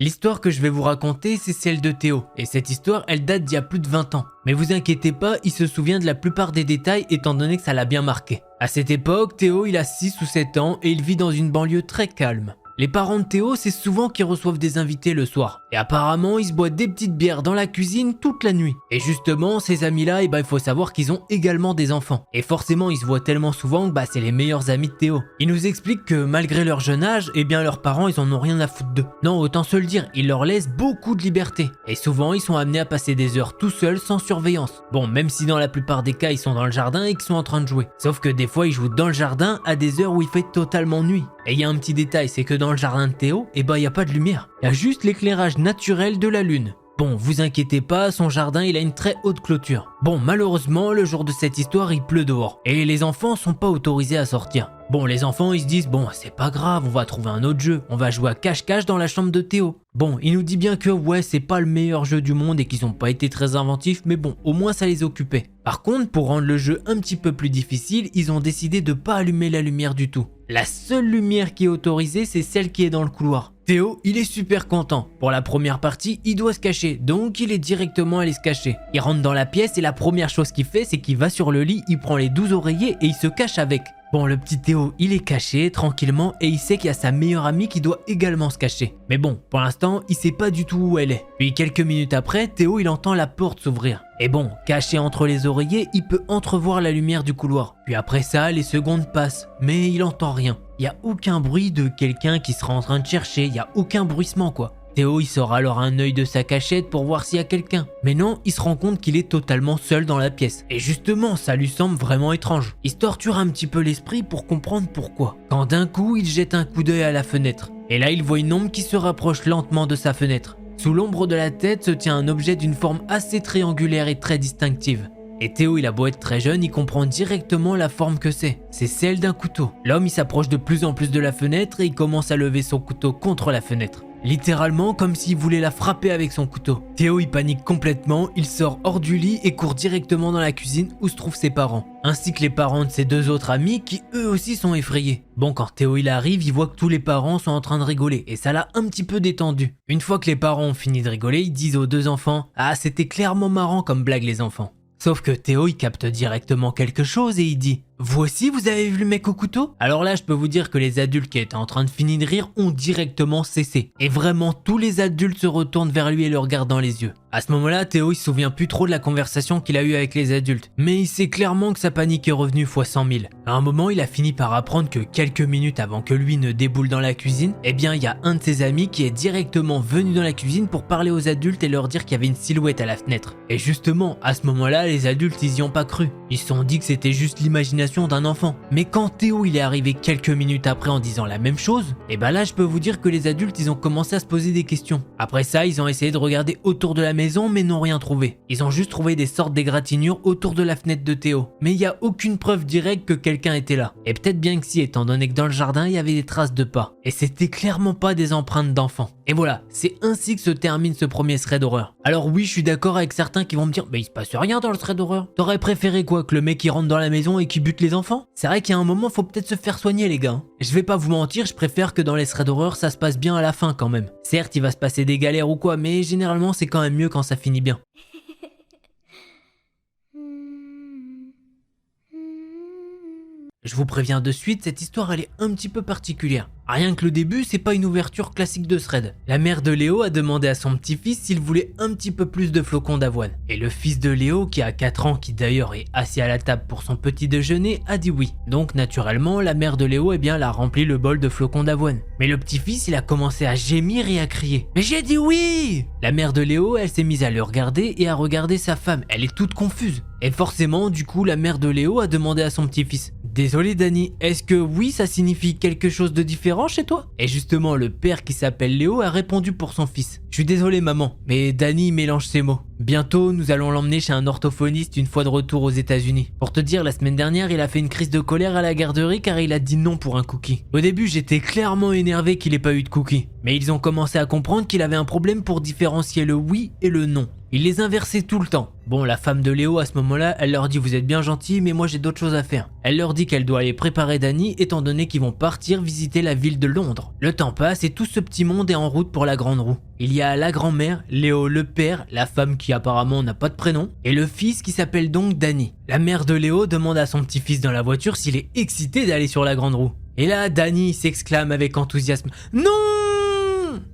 S1: L'histoire que je vais vous raconter, c'est celle de Théo. Et cette histoire, elle date d'il y a plus de 20 ans. Mais vous inquiétez pas, il se souvient de la plupart des détails étant donné que ça l'a bien marqué. À cette époque, Théo, il a 6 ou 7 ans et il vit dans une banlieue très calme. Les parents de Théo, c'est souvent qu'ils reçoivent des invités le soir. Et apparemment, ils se boivent des petites bières dans la cuisine toute la nuit. Et justement, ces amis-là, il faut savoir qu'ils ont également des enfants. Et forcément, ils se voient tellement souvent que c'est les meilleurs amis de Théo. Ils nous expliquent que malgré leur jeune âge, leurs parents, ils en ont rien à foutre d'eux. Non, autant se le dire, ils leur laissent beaucoup de liberté. Et souvent, ils sont amenés à passer des heures tout seuls sans surveillance. Bon, même si dans la plupart des cas, ils sont dans le jardin et qu'ils sont en train de jouer. Sauf que des fois, ils jouent dans le jardin à des heures où il fait totalement nuit. Et il y a un petit détail, c'est que dans le jardin de Théo, il n'y a pas de lumière. Il y a juste l'éclairage naturel de la lune. Bon, vous inquiétez pas, son jardin il a une très haute clôture. Bon, malheureusement, le jour de cette histoire, il pleut dehors. Et les enfants sont pas autorisés à sortir. Bon, les enfants ils se disent, bon, c'est pas grave, on va trouver un autre jeu. On va jouer à cache-cache dans la chambre de Théo. Bon, il nous dit bien que ouais, c'est pas le meilleur jeu du monde et qu'ils ont pas été très inventifs, mais bon, au moins ça les occupait. Par contre, pour rendre le jeu un petit peu plus difficile, ils ont décidé de pas allumer la lumière du tout. La seule lumière qui est autorisée, c'est celle qui est dans le couloir. Théo, il est super content. Pour la première partie, il doit se cacher, donc il est directement allé se cacher. Il rentre dans la pièce et la première chose qu'il fait, c'est qu'il va sur le lit, il prend les 12 oreillers et il se cache avec. Bon, le petit Théo, il est caché tranquillement et il sait qu'il y a sa meilleure amie qui doit également se cacher. Mais bon, pour l'instant, il sait pas du tout où elle est. Puis quelques minutes après, Théo, il entend la porte s'ouvrir. Et bon, caché entre les oreillers, il peut entrevoir la lumière du couloir. Puis après ça, les secondes passent, mais il entend rien. Il y a aucun bruit de quelqu'un qui sera en train de chercher, il y a aucun bruissement quoi. Théo il sort alors un œil de sa cachette pour voir s'il y a quelqu'un. Mais non, il se rend compte qu'il est totalement seul dans la pièce. Et justement, ça lui semble vraiment étrange. Il se torture un petit peu l'esprit pour comprendre pourquoi. Quand d'un coup, il jette un coup d'œil à la fenêtre. Et là, il voit une ombre qui se rapproche lentement de sa fenêtre. Sous l'ombre de la tête se tient un objet d'une forme assez triangulaire et très distinctive. Et Théo, il a beau être très jeune, il comprend directement la forme que c'est. C'est celle d'un couteau. L'homme, il s'approche de plus en plus de la fenêtre et il commence à lever son couteau contre la fenêtre. Littéralement comme s'il voulait la frapper avec son couteau. Théo il panique complètement, il sort hors du lit et court directement dans la cuisine où se trouvent ses parents, ainsi que les parents de ses deux autres amis qui eux aussi sont effrayés. Bon, quand Théo il arrive, il voit que tous les parents sont en train de rigoler et ça l'a un petit peu détendu. Une fois que les parents ont fini de rigoler, ils disent aux deux enfants « Ah, c'était clairement marrant comme blague les enfants ». Sauf que Théo il capte directement quelque chose et il dit « Vous aussi vous avez vu le mec au couteau ?» Alors là je peux vous dire que les adultes qui étaient en train de finir de rire ont directement cessé. Et vraiment tous les adultes se retournent vers lui et le regardent dans les yeux. À ce moment-là, Théo il se souvient plus trop de la conversation qu'il a eue avec les adultes. Mais il sait clairement que sa panique est revenue fois 100 000. À un moment il a fini par apprendre que quelques minutes avant que lui ne déboule dans la cuisine, il y a un de ses amis qui est directement venu dans la cuisine pour parler aux adultes et leur dire qu'il y avait une silhouette à la fenêtre. Et justement, à ce moment-là, les adultes ils y ont pas cru. Ils se sont dit que c'était juste l'imagination d'un enfant. Mais quand Théo il est arrivé quelques minutes après en disant la même chose, là je peux vous dire que les adultes ils ont commencé à se poser des questions. Après ça, ils ont essayé de regarder autour de la maison mais n'ont rien trouvé. Ils ont juste trouvé des sortes d'égratignures autour de la fenêtre de Théo. Mais il n'y a aucune preuve directe que quelqu'un était là. Et peut-être bien que si, étant donné que dans le jardin il y avait des traces de pas. Et c'était clairement pas des empreintes d'enfants. Et voilà, c'est ainsi que se termine ce premier thread d'horreur. Alors oui, je suis d'accord avec certains qui vont me dire « Mais il se passe rien dans le thread d'horreur. T'aurais préféré quoi, que le mec il rentre dans la maison et qui bute les enfants ?» C'est vrai qu'il y a un moment, faut peut-être se faire soigner les gars. Je vais pas vous mentir, je préfère que dans les threads d'horreur, ça se passe bien à la fin quand même. Certes, il va se passer des galères ou quoi, mais généralement c'est quand même mieux quand ça finit bien. Je vous préviens de suite, cette histoire elle est un petit peu particulière. Rien que le début, c'est pas une ouverture classique de thread. La mère de Léo a demandé à son petit-fils s'il voulait un petit peu plus de flocons d'avoine. Et le fils de Léo, qui a 4 ans, qui d'ailleurs est assis à la table pour son petit déjeuner, a dit oui. Donc naturellement, la mère de Léo, elle a rempli le bol de flocons d'avoine. Mais le petit-fils, il a commencé à gémir et à crier « Mais j'ai dit oui !» La mère de Léo, elle s'est mise à le regarder et à regarder sa femme. Elle est toute confuse. Et forcément, du coup, la mère de Léo a demandé à son petit-fils « Désolé Danny, est-ce que oui, ça signifie quelque chose de différent chez toi ?» Et justement, le père qui s'appelle Léo a répondu pour son fils. « Je suis désolé maman, mais Danny mélange ses mots. Bientôt, nous allons l'emmener chez un orthophoniste une fois de retour aux États-Unis. Pour te dire, la semaine dernière, il a fait une crise de colère à la garderie car il a dit non pour un cookie. Au début, j'étais clairement énervé qu'il ait pas eu de cookie. Mais ils ont commencé à comprendre qu'il avait un problème pour différencier le oui et le non. Il les inversait tout le temps. Bon, la femme de Léo à ce moment-là, elle leur dit vous êtes bien gentils mais moi j'ai d'autres choses à faire. Elle leur dit qu'elle doit aller préparer Danny étant donné qu'ils vont partir visiter la ville de Londres. Le temps passe et tout ce petit monde est en route pour la grande roue. Il y a la grand-mère, Léo le père, la femme qui apparemment n'a pas de prénom, et le fils qui s'appelle donc Danny. La mère de Léo demande à son petit-fils dans la voiture s'il est excité d'aller sur la grande roue. Et là, Danny s'exclame avec enthousiasme « Non !»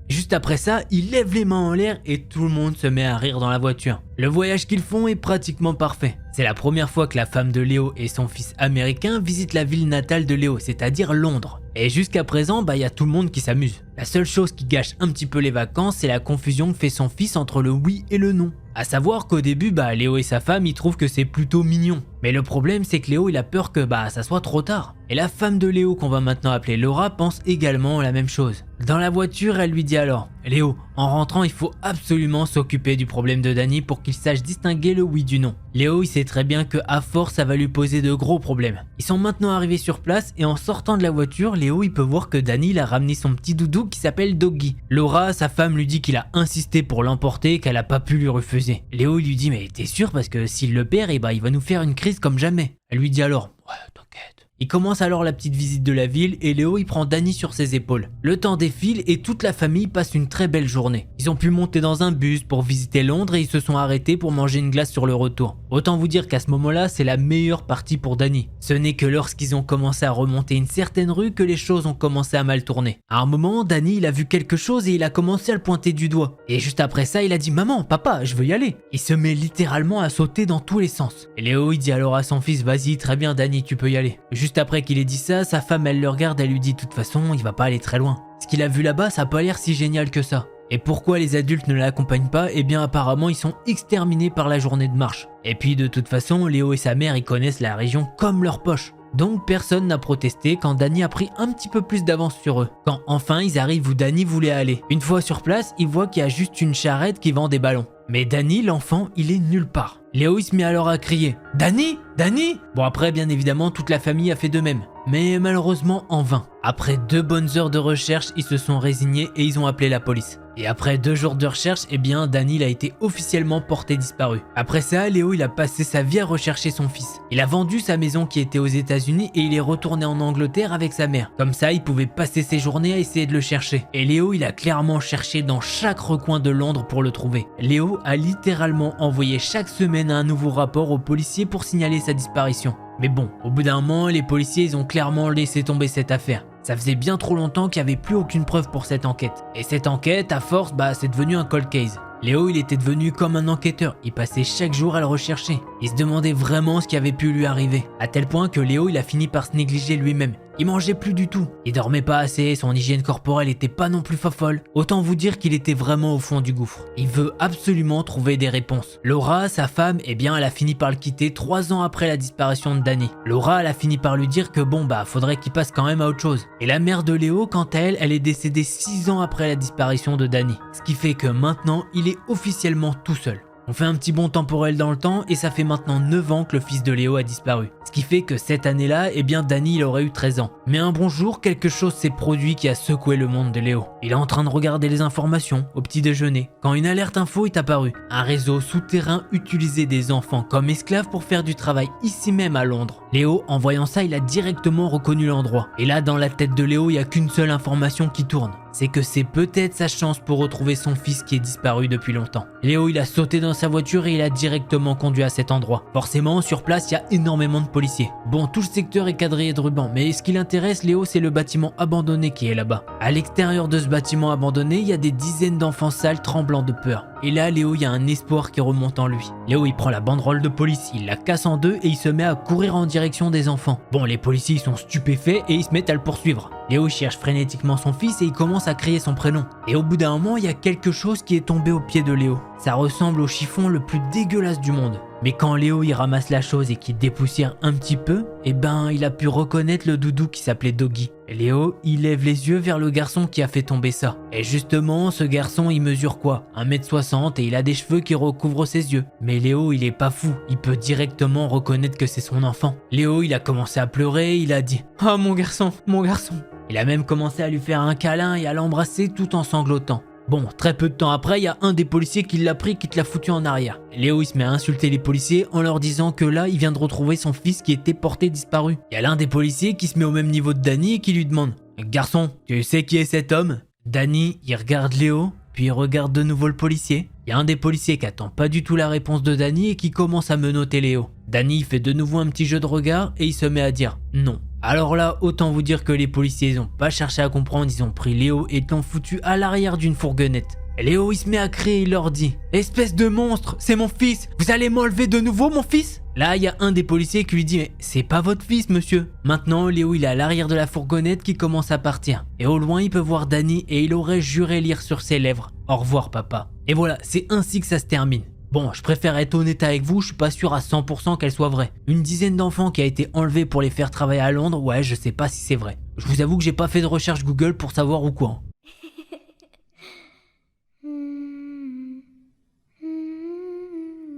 S1: Juste après ça, il lève les mains en l'air et tout le monde se met à rire dans la voiture. Le voyage qu'ils font est pratiquement parfait. C'est la première fois que la femme de Léo et son fils américain visitent la ville natale de Léo, c'est-à-dire Londres. Et jusqu'à présent, y a tout le monde qui s'amuse. La seule chose qui gâche un petit peu les vacances, c'est la confusion que fait son fils entre le oui et le non. À savoir qu'au début, Léo et sa femme, ils trouvent que c'est plutôt mignon. Mais le problème, c'est que Léo, il a peur que ça soit trop tard. Et la femme de Léo, qu'on va maintenant appeler Laura, pense également la même chose. Dans la voiture, elle lui dit alors: Léo, en rentrant, il faut absolument s'occuper du problème de Danny pour qu'il sache distinguer le oui du non. Léo, il sait très bien que à force, ça va lui poser de gros problèmes. Ils sont maintenant arrivés sur place et en sortant de la voiture, Léo, il peut voir que Danny, il a ramené son petit doudou qui s'appelle Doggy. Laura, sa femme, lui dit qu'il a insisté pour l'emporter et qu'elle a pas pu lui refuser. Léo, il lui dit: mais t'es sûr, parce que s'il le perd, il va nous faire une crise comme jamais. Elle lui dit alors: ouais, t'inquiète. Il commence alors la petite visite de la ville et Léo il prend Danny sur ses épaules. Le temps défile et toute la famille passe une très belle journée. Ils ont pu monter dans un bus pour visiter Londres et ils se sont arrêtés pour manger une glace sur le retour. Autant vous dire qu'à ce moment-là, c'est la meilleure partie pour Danny. Ce n'est que lorsqu'ils ont commencé à remonter une certaine rue que les choses ont commencé à mal tourner. À un moment, Danny il a vu quelque chose et il a commencé à le pointer du doigt. Et juste après ça, il a dit: maman, papa, je veux y aller. Il se met littéralement à sauter dans tous les sens. Et Léo il dit alors à son fils: vas-y, très bien Danny, tu peux y aller. Juste après qu'il ait dit ça, sa femme elle le regarde, elle lui dit: de toute façon, il va pas aller très loin. Ce qu'il a vu là-bas, ça a pas l'air si génial que ça. Et pourquoi les adultes ne l'accompagnent pas? Eh bien apparemment ils sont exterminés par la journée de marche. Et puis de toute façon, Léo et sa mère ils connaissent la région comme leur poche. Donc personne n'a protesté quand Danny a pris un petit peu plus d'avance sur eux. Quand enfin ils arrivent où Danny voulait aller. Une fois sur place, ils voient qu'il y a juste une charrette qui vend des ballons. Mais Danny, l'enfant, il est nulle part. Léo il se met alors à crier: Danny, Danny! Bon après bien évidemment toute la famille a fait de même. Mais malheureusement en vain. Après 2 bonnes heures de recherche, ils se sont résignés et ils ont appelé la police. Et après 2 jours de recherche, eh bien Danny il a été officiellement porté disparu. Après ça, Léo il a passé sa vie à rechercher son fils. Il a vendu sa maison qui était aux États-Unis et il est retourné en Angleterre avec sa mère. Comme ça, il pouvait passer ses journées à essayer de le chercher. Et Léo il a clairement cherché dans chaque recoin de Londres pour le trouver. Léo a littéralement envoyé chaque semaine un nouveau rapport aux policiers pour signaler sa disparition. Mais bon, au bout d'un moment, les policiers ils ont clairement laissé tomber cette affaire. Ça faisait bien trop longtemps qu'il n'y avait plus aucune preuve pour cette enquête. Et cette enquête, à force, c'est devenu un cold case. Léo, il était devenu comme un enquêteur. Il passait chaque jour à le rechercher. Il se demandait vraiment ce qui avait pu lui arriver. À tel point que Léo, il a fini par se négliger lui-même. Il mangeait plus du tout. Il dormait pas assez, son hygiène corporelle était pas non plus fofolle. Autant vous dire qu'il était vraiment au fond du gouffre. Il veut absolument trouver des réponses. Laura, sa femme, eh bien, elle a fini par le quitter 3 ans après la disparition de Danny. Laura, elle a fini par lui dire que faudrait qu'il passe quand même à autre chose. Et la mère de Léo, quant à elle, elle est décédée 6 ans après la disparition de Danny. Ce qui fait que maintenant, il est officiellement tout seul. On fait un petit bond temporel dans le temps et ça fait maintenant 9 ans que le fils de Léo a disparu. Ce qui fait que cette année-là, eh bien Danny il aurait eu 13 ans. Mais un bon jour, quelque chose s'est produit qui a secoué le monde de Léo. Il est en train de regarder les informations au petit déjeuner quand une alerte info est apparue. Un réseau souterrain utilisait des enfants comme esclaves pour faire du travail ici même à Londres. Léo, en voyant ça, il a directement reconnu l'endroit. Et là, dans la tête de Léo, il n'y a qu'une seule information qui tourne. C'est que c'est peut-être sa chance pour retrouver son fils qui est disparu depuis longtemps. Léo, il a sauté dans sa voiture et il a directement conduit à cet endroit. Forcément, sur place, il y a énormément de policiers. Bon, tout le secteur est quadrillé de rubans, mais ce qui l'intéresse, Léo, c'est le bâtiment abandonné qui est là-bas. À l'extérieur de ce bâtiment abandonné, il y a des dizaines d'enfants sales tremblant de peur. Et là, Léo, il y a un espoir qui remonte en lui. Léo, il prend la banderole de police, il la casse en deux et il se met à courir en direction des enfants. Bon, les policiers, ils sont stupéfaits et ils se mettent à le poursuivre. Léo cherche frénétiquement son fils et il commence à crier son prénom. Et au bout d'un moment, il y a quelque chose qui est tombé au pied de Léo. Ça ressemble au chiffon le plus dégueulasse du monde. Mais quand Léo il ramasse la chose et qu'il dépoussière un petit peu, eh ben il a pu reconnaître le doudou qui s'appelait Doggy. Et Léo, il lève les yeux vers le garçon qui a fait tomber ça. Et justement, ce garçon il mesure quoi? 1m60 et il a des cheveux qui recouvrent ses yeux. Mais Léo il est pas fou, il peut directement reconnaître que c'est son enfant. Léo il a commencé à pleurer, il a dit: "Oh mon garçon, mon garçon." Il a même commencé à lui faire un câlin et à l'embrasser tout en sanglotant. Bon, très peu de temps après, il y a un des policiers qui l'a pris et qui l'a foutu en arrière. Léo il se met à insulter les policiers en leur disant que là, il vient de retrouver son fils qui était porté disparu. Il y a l'un des policiers qui se met au même niveau de Danny et qui lui demande: "Garçon, tu sais qui est cet homme?" Danny, il regarde Léo, puis il regarde de nouveau le policier. Il y a un des policiers qui attend pas du tout la réponse de Danny et qui commence à menotter Léo. Danny fait de nouveau un petit jeu de regard et il se met à dire: "Non, Alors là, autant vous dire que les policiers ils ont pas cherché à comprendre, ils ont pris Léo et l'ont foutu à l'arrière d'une fourgonnette. Et Léo il se met à crier, il leur dit « Espèce de monstre, c'est mon fils, vous allez m'enlever de nouveau mon fils ?» Là, il y a un des policiers qui lui dit « Mais c'est pas votre fils, monsieur !» Maintenant, Léo il est à l'arrière de la fourgonnette qui commence à partir. Et au loin, il peut voir Danny et il aurait juré lire sur ses lèvres « Au revoir papa !» Et voilà, c'est ainsi que ça se termine. Bon, je préfère être honnête avec vous, je suis pas sûr à 100% qu'elle soit vraie. Une dizaine d'enfants qui a été enlevés pour les faire travailler à Londres, ouais, je sais pas si c'est vrai. Je vous avoue que j'ai pas fait de recherche Google pour savoir ou quoi.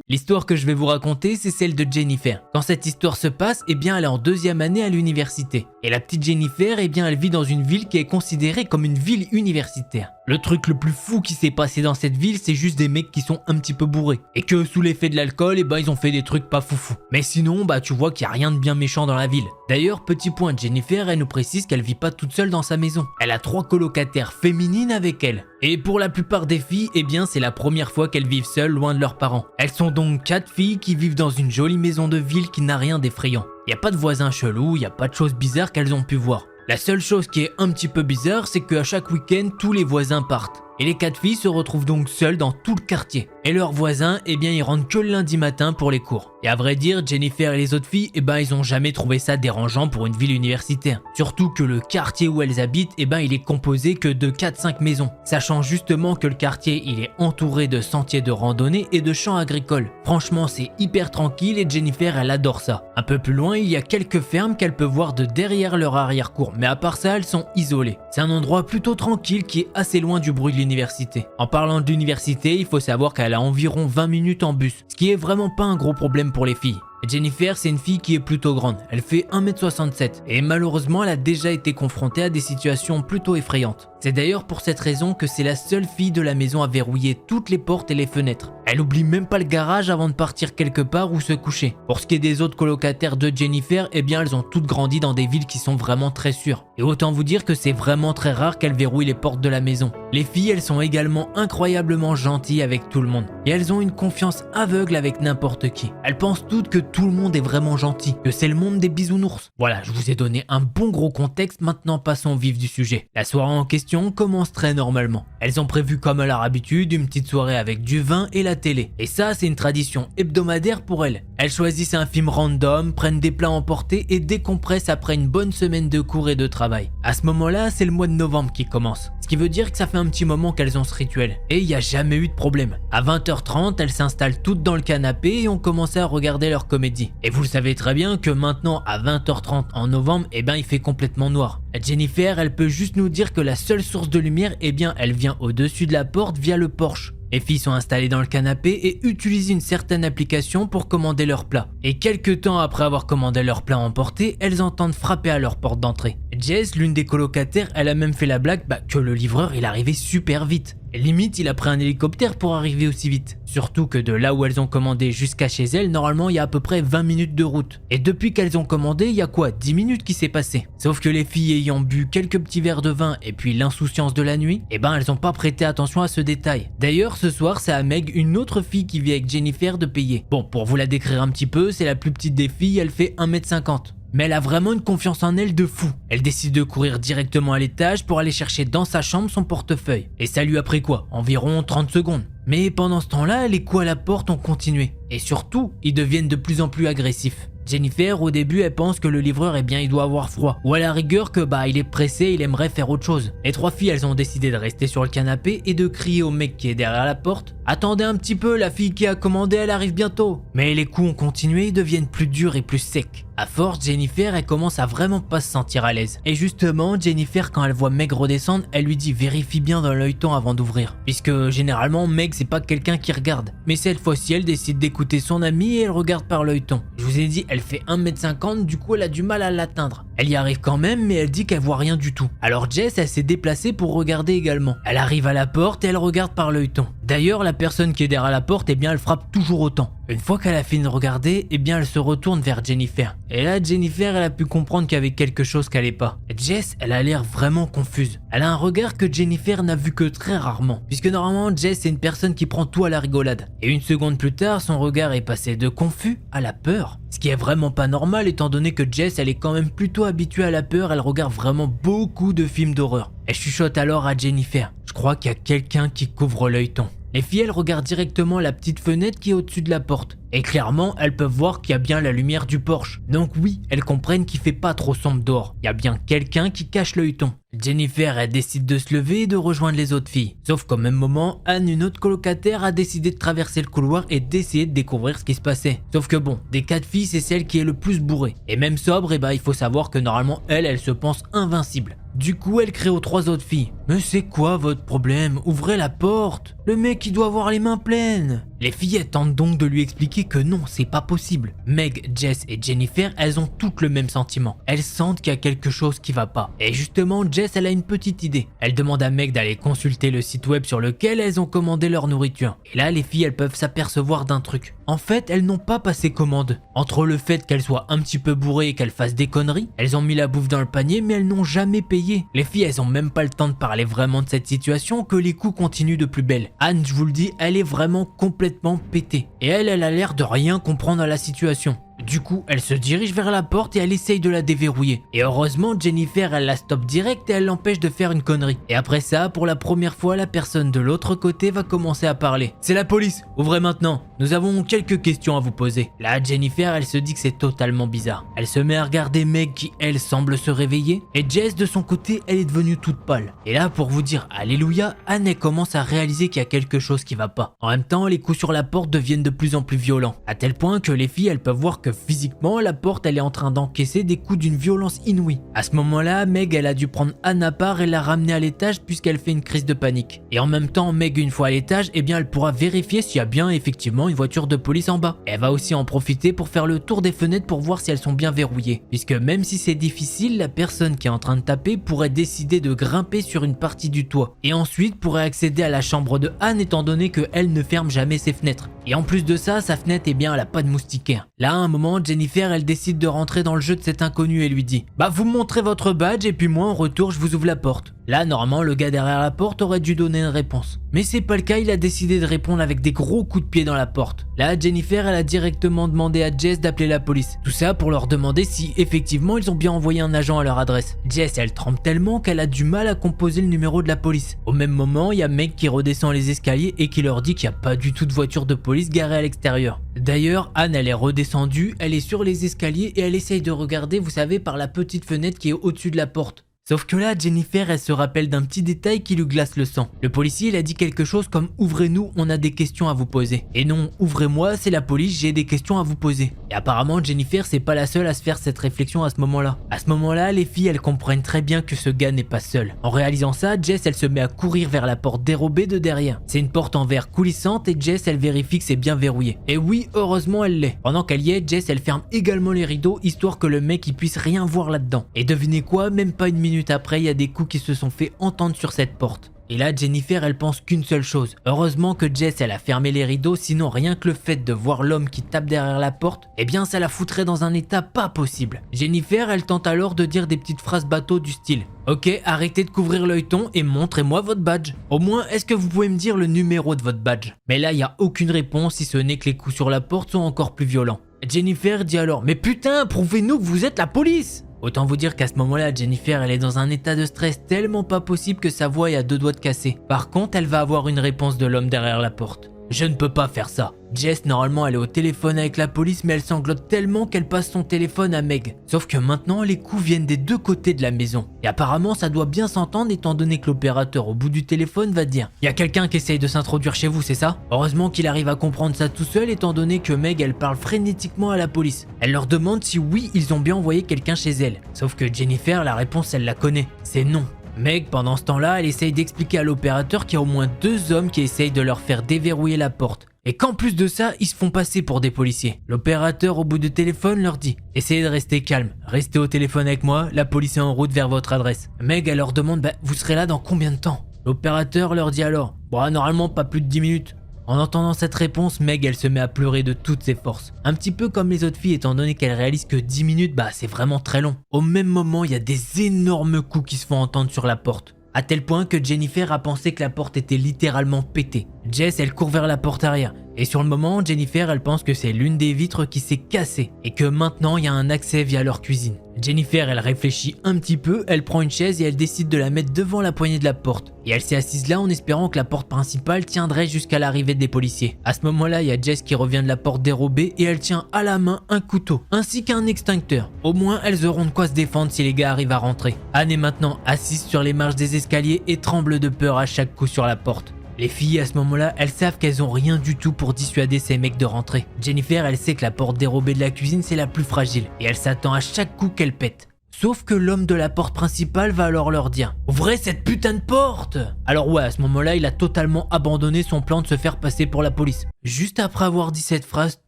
S1: L'histoire que je vais vous raconter, c'est celle de Jennifer. Quand cette histoire se passe, eh bien elle est en 2e année à l'université. Et la petite Jennifer, eh bien elle vit dans une ville qui est considérée comme une ville universitaire. Le truc le plus fou qui s'est passé dans cette ville, c'est juste des mecs qui sont un petit peu bourrés. Et que sous l'effet de l'alcool, eh ben ils ont fait des trucs pas foufou. Mais sinon, bah tu vois qu'il y a rien de bien méchant dans la ville. D'ailleurs, petit point, Jennifer, elle nous précise qu'elle vit pas toute seule dans sa maison. Elle a 3 colocataires féminines avec elle. Et pour la plupart des filles, eh bien c'est la première fois qu'elles vivent seules loin de leurs parents. Elles sont donc 4 filles qui vivent dans une jolie maison de ville qui n'a rien d'effrayant. Y a pas de voisins chelous, y a pas de choses bizarres qu'elles ont pu voir. La seule chose qui est un petit peu bizarre, c'est qu'à chaque week-end, tous les voisins partent. Et les 4 filles se retrouvent donc seules dans tout le quartier. Et leurs voisins, eh bien ils rentrent que le lundi matin pour les cours. Et à vrai dire, Jennifer et les autres filles, eh ben ils ont jamais trouvé ça dérangeant pour une ville universitaire. Surtout que le quartier où elles habitent, eh ben il est composé que de 4-5 maisons. Sachant justement que le quartier, il est entouré de sentiers de randonnée et de champs agricoles. Franchement, c'est hyper tranquille et Jennifer, elle adore ça. Un peu plus loin, il y a quelques fermes qu'elle peut voir de derrière leur arrière-cour. Mais à part ça, elles sont isolées. C'est un endroit plutôt tranquille qui est assez loin du bruit de l'université. En parlant de l'université, il faut savoir qu'elle a environ 20 minutes en bus, ce qui est vraiment pas un gros problème pour les filles. Et Jennifer, c'est une fille qui est plutôt grande, elle fait 1m67 et malheureusement elle a déjà été confrontée à des situations plutôt effrayantes. C'est d'ailleurs pour cette raison que c'est la seule fille de la maison à verrouiller toutes les portes et les fenêtres. Elle oublie même pas le garage avant de partir quelque part ou se coucher. Pour ce qui est des autres colocataires de Jennifer, eh bien elles ont toutes grandi dans des villes qui sont vraiment très sûres. Et autant vous dire que c'est vraiment très rare qu'elles verrouillent les portes de la maison. Les filles, elles sont également incroyablement gentilles avec tout le monde. Et elles ont une confiance aveugle avec n'importe qui. Elles pensent toutes que tout le monde est vraiment gentil, que c'est le monde des bisounours. Voilà, je vous ai donné un bon gros contexte, maintenant passons au vif du sujet. La soirée en question commence très normalement. Elles ont prévu comme à leur habitude une petite soirée avec du vin et la télé. Et ça, c'est une tradition hebdomadaire pour elles. Elles choisissent un film random, prennent des plats emportés et décompressent après une bonne semaine de cours et de travail. À ce moment-là, c'est le mois de novembre qui commence. Ce qui veut dire que ça fait un petit moment qu'elles ont ce rituel. Et il n'y a jamais eu de problème. À 20h30, elles s'installent toutes dans le canapé et ont commencé à regarder leur comédie. Et vous le savez très bien que maintenant, à 20h30 en novembre, eh ben il fait complètement noir. Jennifer, elle peut juste nous dire que la seule source de lumière, eh bien elle vient au-dessus de la porte via le porche. Les filles sont installées dans le canapé et utilisent une certaine application pour commander leur plat. Et quelques temps après avoir commandé leur plat emporté, elles entendent frapper à leur porte d'entrée. Jess, l'une des colocataires, elle a même fait la blague que le livreur il arrivait super vite. Et limite, il a pris un hélicoptère pour arriver aussi vite. Surtout que de là où elles ont commandé jusqu'à chez elles, normalement il y a à peu près 20 minutes de route. Et depuis qu'elles ont commandé, il y a quoi, 10 minutes qui s'est passé. Sauf que les filles ayant bu quelques petits verres de vin et puis l'insouciance de la nuit, eh ben elles ont pas prêté attention à ce détail. D'ailleurs, ce soir, c'est à Meg, une autre fille qui vit avec Jennifer, de payer. Bon, pour vous la décrire un petit peu, c'est la plus petite des filles, elle fait 1m50. Mais elle a vraiment une confiance en elle de fou. Elle décide de courir directement à l'étage pour aller chercher dans sa chambre son portefeuille. Et ça lui a pris quoi, environ 30 secondes. Mais pendant ce temps-là, les coups à la porte ont continué. Et surtout, ils deviennent de plus en plus agressifs. Jennifer, au début, elle pense que le livreur, eh bien, il doit avoir froid. Ou à la rigueur que, il est pressé, il aimerait faire autre chose. Les 3 filles, elles ont décidé de rester sur le canapé et de crier au mec qui est derrière la porte. Attendez un petit peu, la fille qui a commandé, elle arrive bientôt. Mais les coups ont continué et deviennent plus durs et plus secs. À force, Jennifer, elle commence à vraiment pas se sentir à l'aise. Et justement, Jennifer, quand elle voit Meg redescendre, elle lui dit vérifie bien dans l'œilleton avant d'ouvrir. Puisque généralement, Meg, c'est pas quelqu'un qui regarde. Mais cette fois-ci, elle décide d'écouter son amie et elle regarde par l'œilleton. Je vous ai dit, elle fait 1m50, du coup, elle a du mal à l'atteindre. Elle y arrive quand même, mais elle dit qu'elle voit rien du tout. Alors Jess, elle s'est déplacée pour regarder également. Elle arrive à la porte et elle regarde par l'œilleton. D'ailleurs, la personne qui est derrière la porte, elle frappe toujours autant. Une fois qu'elle a fini de regarder, elle se retourne vers Jennifer. Et là, Jennifer, elle a pu comprendre qu'il y avait quelque chose qui allait pas. Jess, elle a l'air vraiment confuse. Elle a un regard que Jennifer n'a vu que très rarement, puisque normalement, Jess est une personne qui prend tout à la rigolade. Et une seconde plus tard, son regard est passé de confus à la peur. Ce qui est vraiment pas normal étant donné que Jess, elle est quand même plutôt habituée à la peur, elle regarde vraiment beaucoup de films d'horreur. Elle chuchote alors à Jennifer. Je crois qu'il y a quelqu'un qui couvre l'œilleton. Les filles, elles regardent directement la petite fenêtre qui est au-dessus de la porte. Et clairement, elles peuvent voir qu'il y a bien la lumière du porche. Donc oui, elles comprennent qu'il fait pas trop sombre dehors. Il y a bien quelqu'un qui cache l'œilleton. Jennifer, elle décide de se lever et de rejoindre les autres filles. Sauf qu'au même moment, Anne, une autre colocataire, a décidé de traverser le couloir et d'essayer de découvrir ce qui se passait. Sauf que bon, des 4 filles, c'est celle qui est le plus bourrée. Et même sobre, il faut savoir que normalement, elle se pense invincible. Du coup, elle crie aux 3 autres filles. « Mais c'est quoi votre problème? Ouvrez la porte! Le mec, il doit avoir les mains pleines !» Les filles, elles tentent donc de lui expliquer que non, c'est pas possible. Meg, Jess et Jennifer, elles ont toutes le même sentiment. Elles sentent qu'il y a quelque chose qui va pas. Et justement, Jess, elle a une petite idée. Elle demande à Meg d'aller consulter le site web sur lequel elles ont commandé leur nourriture. Et là, les filles, elles peuvent s'apercevoir d'un truc. En fait, elles n'ont pas passé commande. Entre le fait qu'elles soient un petit peu bourrées et qu'elles fassent des conneries, elles ont mis la bouffe dans le panier, mais elles n'ont jamais payé. Les filles, elles ont même pas le temps de parler vraiment de cette situation que les coups continuent de plus belle. Anne, je vous le dis, elle est vraiment complètement pétée. Et elle a l'air de rien comprendre à la situation. Du coup, elle se dirige vers la porte et elle essaye de la déverrouiller. Et heureusement, Jennifer, elle la stoppe direct et elle l'empêche de faire une connerie. Et après ça, pour la première fois, la personne de l'autre côté va commencer à parler. « C'est la police, ouvrez maintenant. Nous avons quelques questions à vous poser. » Là, Jennifer, elle se dit que c'est totalement bizarre. Elle se met à regarder Meg qui, elle, semble se réveiller. Et Jess, de son côté, elle est devenue toute pâle. Et là, pour vous dire alléluia, Anne, elle commence à réaliser qu'il y a quelque chose qui va pas. En même temps, les coups sur la porte deviennent de plus en plus violents. À tel point que les filles, elles peuvent voir que physiquement, la porte, elle est en train d'encaisser des coups d'une violence inouïe. À ce moment-là, Meg, elle a dû prendre Anne à part et la ramener à l'étage puisqu'elle fait une crise de panique. Et en même temps, Meg, une fois à l'étage, elle pourra vérifier s'il y a bien effectivement une voiture de police en bas. Elle va aussi en profiter pour faire le tour des fenêtres pour voir si elles sont bien verrouillées. Puisque même si c'est difficile, la personne qui est en train de taper pourrait décider de grimper sur une partie du toit. Et ensuite pourrait accéder à la chambre de Anne étant donné qu'elle ne ferme jamais ses fenêtres. Et en plus de ça, sa fenêtre, elle a pas de moustiquaire. Là, à un moment, Jennifer, elle décide de rentrer dans le jeu de cet inconnu et lui dit « Bah, vous me montrez votre badge et puis moi, en retour, je vous ouvre la porte. » Là, normalement, le gars derrière la porte aurait dû donner une réponse. Mais c'est pas le cas, il a décidé de répondre avec des gros coups de pied dans la porte. Là, Jennifer, elle a directement demandé à Jess d'appeler la police. Tout ça pour leur demander si, effectivement, ils ont bien envoyé un agent à leur adresse. Jess, elle tremble tellement qu'elle a du mal à composer le numéro de la police. Au même moment, il y a Meg qui redescend les escaliers et qui leur dit qu'il n'y a pas du tout de voiture de police garée à l'extérieur. D'ailleurs, Anne, elle est redescendue, elle est sur les escaliers et elle essaye de regarder, vous savez, par la petite fenêtre qui est au-dessus de la porte. Sauf que là, Jennifer, elle se rappelle d'un petit détail qui lui glace le sang. Le policier, il a dit quelque chose comme « Ouvrez-nous, on a des questions à vous poser ». Et non, « Ouvrez-moi, c'est la police, j'ai des questions à vous poser ». Et apparemment, Jennifer, c'est pas la seule à se faire cette réflexion à ce moment-là. À ce moment-là, les filles, elles comprennent très bien que ce gars n'est pas seul. En réalisant ça, Jess, elle se met à courir vers la porte dérobée de derrière. C'est une porte en verre coulissante et Jess, elle vérifie que c'est bien verrouillé. Et oui, heureusement, elle l'est. Pendant qu'elle y est, Jess, elle ferme également les rideaux, histoire que le mec, il puisse rien voir là-dedans. Et devinez quoi, même pas une minute après, il y a des coups qui se sont fait entendre sur cette porte. Et là, Jennifer, elle pense qu'une seule chose. Heureusement que Jess, elle a fermé les rideaux, sinon rien que le fait de voir l'homme qui tape derrière la porte, ça la foutrait dans un état pas possible. Jennifer, elle tente alors de dire des petites phrases bateau du style « Ok, arrêtez de couvrir l'œilleton et montrez-moi votre badge. Au moins, est-ce que vous pouvez me dire le numéro de votre badge ?» Mais là, il n'y a aucune réponse si ce n'est que les coups sur la porte sont encore plus violents. Jennifer dit alors « Mais putain, prouvez-nous que vous êtes la police !» Autant vous dire qu'à ce moment-là, Jennifer, elle est dans un état de stress tellement pas possible que sa voix est à 2 doigts de casser. Par contre, elle va avoir une réponse de l'homme derrière la porte. « Je ne peux pas faire ça. » Jess, normalement, elle est au téléphone avec la police, mais elle sanglote tellement qu'elle passe son téléphone à Meg. Sauf que maintenant, les coups viennent des 2 côtés de la maison. Et apparemment, ça doit bien s'entendre étant donné que l'opérateur au bout du téléphone va dire « Il y a quelqu'un qui essaye de s'introduire chez vous, c'est ça ?» Heureusement qu'il arrive à comprendre ça tout seul étant donné que Meg, elle parle frénétiquement à la police. Elle leur demande si oui, ils ont bien envoyé quelqu'un chez elle. Sauf que Jennifer, la réponse, elle la connaît. C'est non. Meg, pendant ce temps-là, elle essaye d'expliquer à l'opérateur qu'il y a au moins 2 hommes qui essayent de leur faire déverrouiller la porte. Et qu'en plus de ça, ils se font passer pour des policiers. L'opérateur au bout du téléphone leur dit « Essayez de rester calme, restez au téléphone avec moi, la police est en route vers votre adresse. » Meg, elle leur demande « Vous serez là dans combien de temps ?» L'opérateur leur dit alors « Bon, normalement pas plus de 10 minutes ». En entendant cette réponse, Meg elle se met à pleurer de toutes ses forces. Un petit peu comme les autres filles étant donné qu'elle réalise que 10 minutes c'est vraiment très long. Au même moment, il y a des énormes coups qui se font entendre sur la porte. À tel point que Jennifer a pensé que la porte était littéralement pétée. Jess elle court vers la porte arrière. Et sur le moment, Jennifer elle pense que c'est l'une des vitres qui s'est cassée et que maintenant il y a un accès via leur cuisine. Jennifer elle réfléchit un petit peu, elle prend une chaise et elle décide de la mettre devant la poignée de la porte. Et elle s'est assise là en espérant que la porte principale tiendrait jusqu'à l'arrivée des policiers. À ce moment-là, il y a Jess qui revient de la porte dérobée et elle tient à la main un couteau ainsi qu'un extincteur. Au moins elles auront de quoi se défendre si les gars arrivent à rentrer. Anne est maintenant assise sur les marches des escaliers et tremble de peur à chaque coup sur la porte. Les filles à ce moment-là, elles savent qu'elles ont rien du tout pour dissuader ces mecs de rentrer. Jennifer, elle sait que la porte dérobée de la cuisine c'est la plus fragile et elle s'attend à chaque coup qu'elle pète. Sauf que l'homme de la porte principale va alors leur dire « Ouvrez cette putain de porte !» Alors ouais, à ce moment-là, il a totalement abandonné son plan de se faire passer pour la police. Juste après avoir dit cette phrase,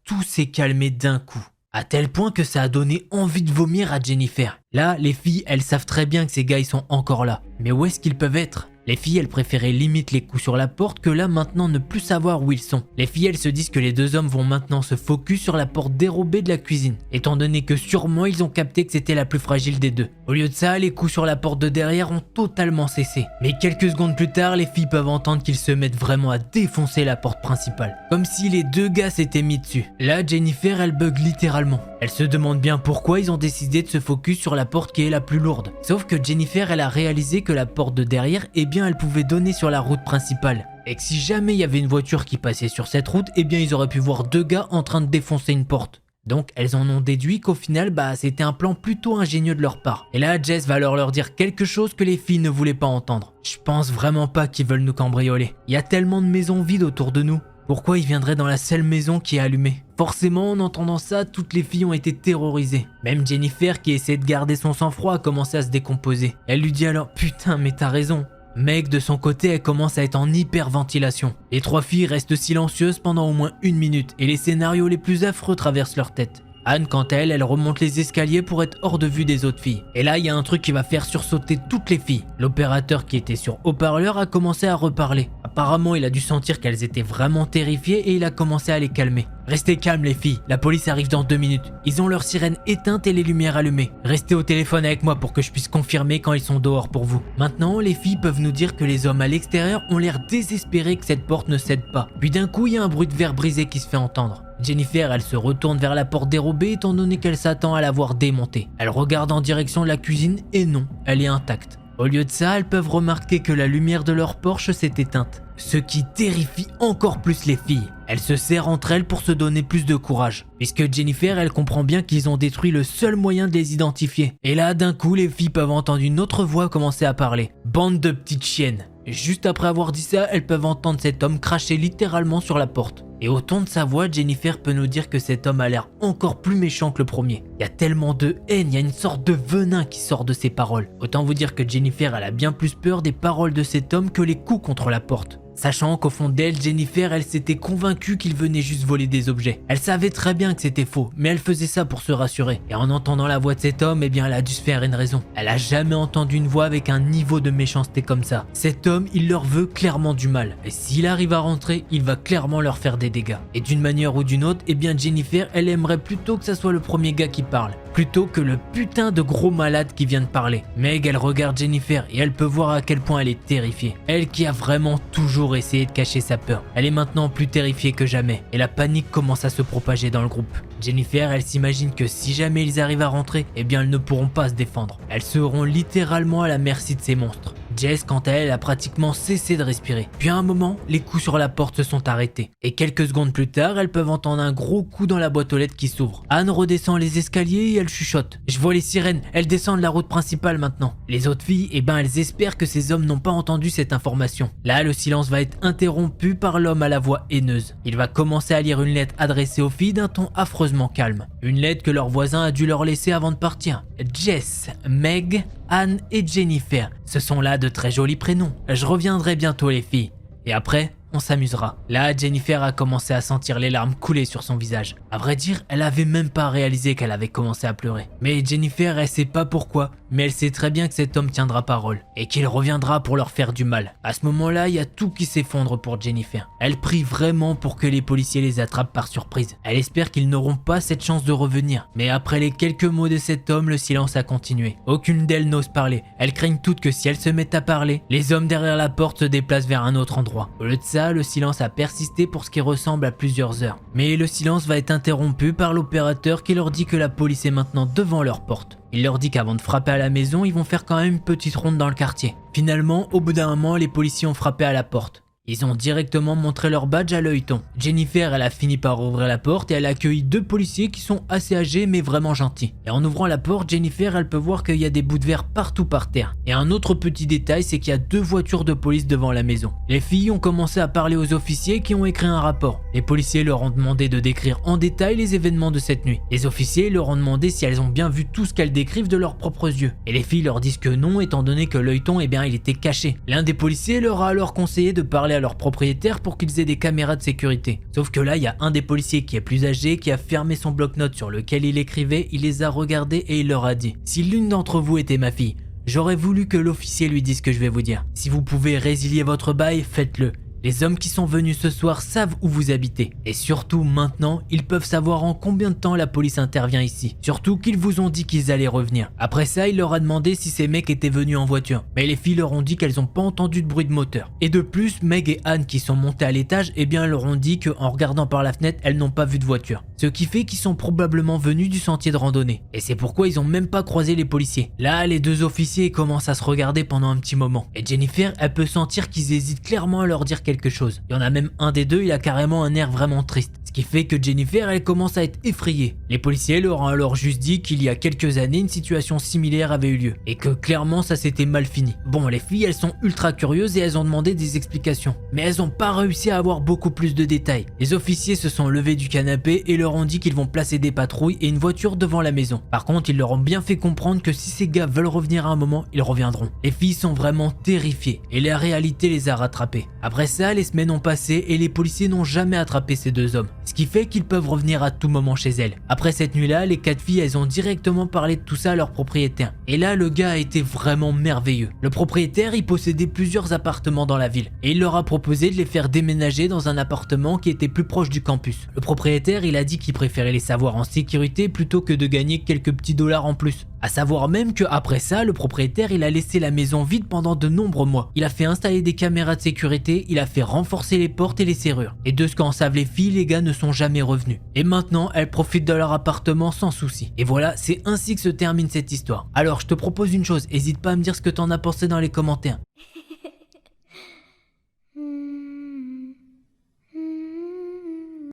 S1: tout s'est calmé d'un coup. À tel point que ça a donné envie de vomir à Jennifer. Là, les filles, elles savent très bien que ces gars ils sont encore là. Mais où est-ce qu'ils peuvent être ? Les filles, elles préféraient limite les coups sur la porte que là maintenant ne plus savoir où ils sont. Les filles, elles se disent que les deux hommes vont maintenant se focus sur la porte dérobée de la cuisine, étant donné que sûrement ils ont capté que c'était la plus fragile des deux. Au lieu de ça, les coups sur la porte de derrière ont totalement cessé. Mais quelques secondes plus tard, les filles peuvent entendre qu'ils se mettent vraiment à défoncer la porte principale, comme si les deux gars s'étaient mis dessus. Là, Jennifer, elle bug littéralement. Elle se demande bien pourquoi ils ont décidé de se focus sur la porte qui est la plus lourde. Sauf que Jennifer, elle a réalisé que la porte de derrière, elle pouvait donner sur la route principale. Et que si jamais il y avait une voiture qui passait sur cette route, ils auraient pu voir deux gars en train de défoncer une porte. Donc elles en ont déduit qu'au final, c'était un plan plutôt ingénieux de leur part. Et là, Jess va alors leur dire quelque chose que les filles ne voulaient pas entendre. Je pense vraiment pas qu'ils veulent nous cambrioler. Il y a tellement de maisons vides autour de nous. Pourquoi ils viendraient dans la seule maison qui est allumée? Forcément, en entendant ça, toutes les filles ont été terrorisées. Même Jennifer, qui essayait de garder son sang-froid, a commencé à se décomposer. Elle lui dit alors « Putain, mais t'as raison ». Meg, de son côté, elle commence à être en hyperventilation. Les trois filles restent silencieuses pendant au moins 1 minute et les scénarios les plus affreux traversent leur tête. Anne, quant à elle, elle remonte les escaliers pour être hors de vue des autres filles. Et là, il y a un truc qui va faire sursauter toutes les filles. L'opérateur qui était sur haut-parleur a commencé à reparler. Apparemment, il a dû sentir qu'elles étaient vraiment terrifiées et il a commencé à les calmer. Restez calmes les filles, la police arrive dans 2 minutes. Ils ont leur sirène éteinte et les lumières allumées. Restez au téléphone avec moi pour que je puisse confirmer quand ils sont dehors pour vous. Maintenant, les filles peuvent nous dire que les hommes à l'extérieur ont l'air désespérés que cette porte ne cède pas. Puis d'un coup, il y a un bruit de verre brisé qui se fait entendre. Jennifer, elle se retourne vers la porte dérobée étant donné qu'elle s'attend à la voir démontée. Elle regarde en direction de la cuisine et non, elle est intacte. Au lieu de ça, elles peuvent remarquer que la lumière de leur Porsche s'est éteinte, ce qui terrifie encore plus les filles. Elles se serrent entre elles pour se donner plus de courage, puisque Jennifer, elle comprend bien qu'ils ont détruit le seul moyen de les identifier. Et là, d'un coup, les filles peuvent entendre une autre voix commencer à parler. Bande de petites chiennes. Et juste après avoir dit ça, elles peuvent entendre cet homme cracher littéralement sur la porte. Et au ton de sa voix, Jennifer peut nous dire que cet homme a l'air encore plus méchant que le premier. Il y a tellement de haine, il y a une sorte de venin qui sort de ses paroles. Autant vous dire que Jennifer, elle a bien plus peur des paroles de cet homme que les coups contre la porte. Sachant qu'au fond d'elle, Jennifer, elle s'était convaincue qu'il venait juste voler des objets. Elle savait très bien que c'était faux, mais elle faisait ça pour se rassurer. Et en entendant la voix de cet homme, elle a dû se faire une raison. Elle a jamais entendu une voix avec un niveau de méchanceté comme ça. Cet homme, il leur veut clairement du mal. Et s'il arrive à rentrer, il va clairement leur faire des dégâts. Et d'une manière ou d'une autre, Jennifer, elle aimerait plutôt que ça soit le premier gars qui parle, plutôt que le putain de gros malade qui vient de parler. Meg, elle regarde Jennifer et elle peut voir à quel point elle est terrifiée. Elle qui a vraiment toujours essayé de cacher sa peur. Elle est maintenant plus terrifiée que jamais et la panique commence à se propager dans le groupe. Jennifer, elle s'imagine que si jamais ils arrivent à rentrer, elles ne pourront pas se défendre. Elles seront littéralement à la merci de ces monstres. Jess, quant à elle, a pratiquement cessé de respirer. Puis à un moment, les coups sur la porte se sont arrêtés. Et quelques secondes plus tard, elles peuvent entendre un gros coup dans la boîte aux lettres qui s'ouvre. Anne redescend les escaliers et elle chuchote. Je vois les sirènes, elles descendent la route principale maintenant. Les autres filles, elles espèrent que ces hommes n'ont pas entendu cette information. Là, le silence va être interrompu par l'homme à la voix haineuse. Il va commencer à lire une lettre adressée aux filles d'un ton affreusement calme. Une lettre que leur voisin a dû leur laisser avant de partir. Jess, Meg, Anne et Jennifer. Ce sont là de très jolis prénoms. Je reviendrai bientôt les filles. Et après, on s'amusera. Là, Jennifer a commencé à sentir les larmes couler sur son visage. À vrai dire, elle avait même pas réalisé qu'elle avait commencé à pleurer. Mais Jennifer, elle sait pas pourquoi, mais elle sait très bien que cet homme tiendra parole et qu'il reviendra pour leur faire du mal. À ce moment-là, il y a tout qui s'effondre pour Jennifer. Elle prie vraiment pour que les policiers les attrapent par surprise. Elle espère qu'ils n'auront pas cette chance de revenir. Mais après les quelques mots de cet homme, le silence a continué. Aucune d'elles n'ose parler. Elles craignent toutes que si elles se mettent à parler, les hommes derrière la porte se déplacent vers un autre endroit. Au lieu de ça, le silence a persisté pour ce qui ressemble à plusieurs heures. Mais le silence va être interrompu par l'opérateur qui leur dit que la police est maintenant devant leur porte. Il leur dit qu'avant de frapper à la maison, ils vont faire quand même une petite ronde dans le quartier. Finalement, au bout d'un moment, les policiers ont frappé à la porte. Ils ont directement montré leur badge à l'œilleton. Jennifer, elle a fini par ouvrir la porte et elle a accueilli deux policiers qui sont assez âgés mais vraiment gentils. Et en ouvrant la porte, Jennifer, elle peut voir qu'il y a des bouts de verre partout par terre. Et un autre petit détail, c'est qu'il y a deux voitures de police devant la maison. Les filles ont commencé à parler aux officiers qui ont écrit un rapport. Les policiers leur ont demandé de décrire en détail les événements de cette nuit. Les officiers leur ont demandé si elles ont bien vu tout ce qu'elles décrivent de leurs propres yeux. Et les filles leur disent que non, étant donné que l'œilleton, il était caché. L'un des policiers leur a alors conseillé de parler à leur propriétaire pour qu'ils aient des caméras de sécurité. Sauf que là, il y a un des policiers qui est plus âgé, qui a fermé son bloc-notes sur lequel il écrivait, il les a regardés et il leur a dit « Si l'une d'entre vous était ma fille, j'aurais voulu que l'officier lui dise ce que je vais vous dire. Si vous pouvez résilier votre bail, faites-le. Les hommes qui sont venus ce soir savent où vous habitez. Et surtout, maintenant, ils peuvent savoir en combien de temps la police intervient ici. Surtout qu'ils vous ont dit qu'ils allaient revenir. Après ça, il leur a demandé si ces mecs étaient venus en voiture. Mais les filles leur ont dit qu'elles n'ont pas entendu de bruit de moteur. Et de plus, Meg et Anne qui sont montées à l'étage, leur ont dit qu'en regardant par la fenêtre, elles n'ont pas vu de voiture. Ce qui fait qu'ils sont probablement venus du sentier de randonnée. Et c'est pourquoi ils ont même pas croisé les policiers. Là, les deux officiers commencent à se regarder pendant un petit moment. Et Jennifer, elle peut sentir qu'ils hésitent clairement à leur dire quelque chose. Il y en a même un des deux, il a carrément un air vraiment triste. Ce qui fait que Jennifer, elle commence à être effrayée. Les policiers leur ont alors juste dit qu'il y a quelques années, une situation similaire avait eu lieu. Et que clairement, ça s'était mal fini. Bon, les filles, elles sont ultra curieuses et elles ont demandé des explications. Mais elles n'ont pas réussi à avoir beaucoup plus de détails. Les officiers se sont levés du canapé et leur ont dit qu'ils vont placer des patrouilles et une voiture devant la maison. Par contre, ils leur ont bien fait comprendre que si ces gars veulent revenir à un moment, ils reviendront. Les filles sont vraiment terrifiées et la réalité les a rattrapées. Après ça, les semaines ont passé et les policiers n'ont jamais attrapé ces deux hommes. Ce qui fait qu'ils peuvent revenir à tout moment chez elles. Après cette nuit-là, les quatre filles, elles ont directement parlé de tout ça à leur propriétaire. Et là, le gars a été vraiment merveilleux. Le propriétaire, il possédait plusieurs appartements dans la ville. Et il leur a proposé de les faire déménager dans un appartement qui était plus proche du campus. Le propriétaire, il a dit qu'il préférait les savoir en sécurité plutôt que de gagner quelques petits dollars en plus. À savoir même que après ça, le propriétaire, il a laissé la maison vide pendant de nombreux mois. Il a fait installer des caméras de sécurité, il a fait renforcer les portes et les serrures. Et de ce qu'en savent les filles, les gars ne sont jamais revenus. Et maintenant, elles profitent de leur appartement sans souci. Et voilà, c'est ainsi que se termine cette histoire. Alors, je te propose une chose, hésite pas à me dire ce que t'en as pensé dans les commentaires.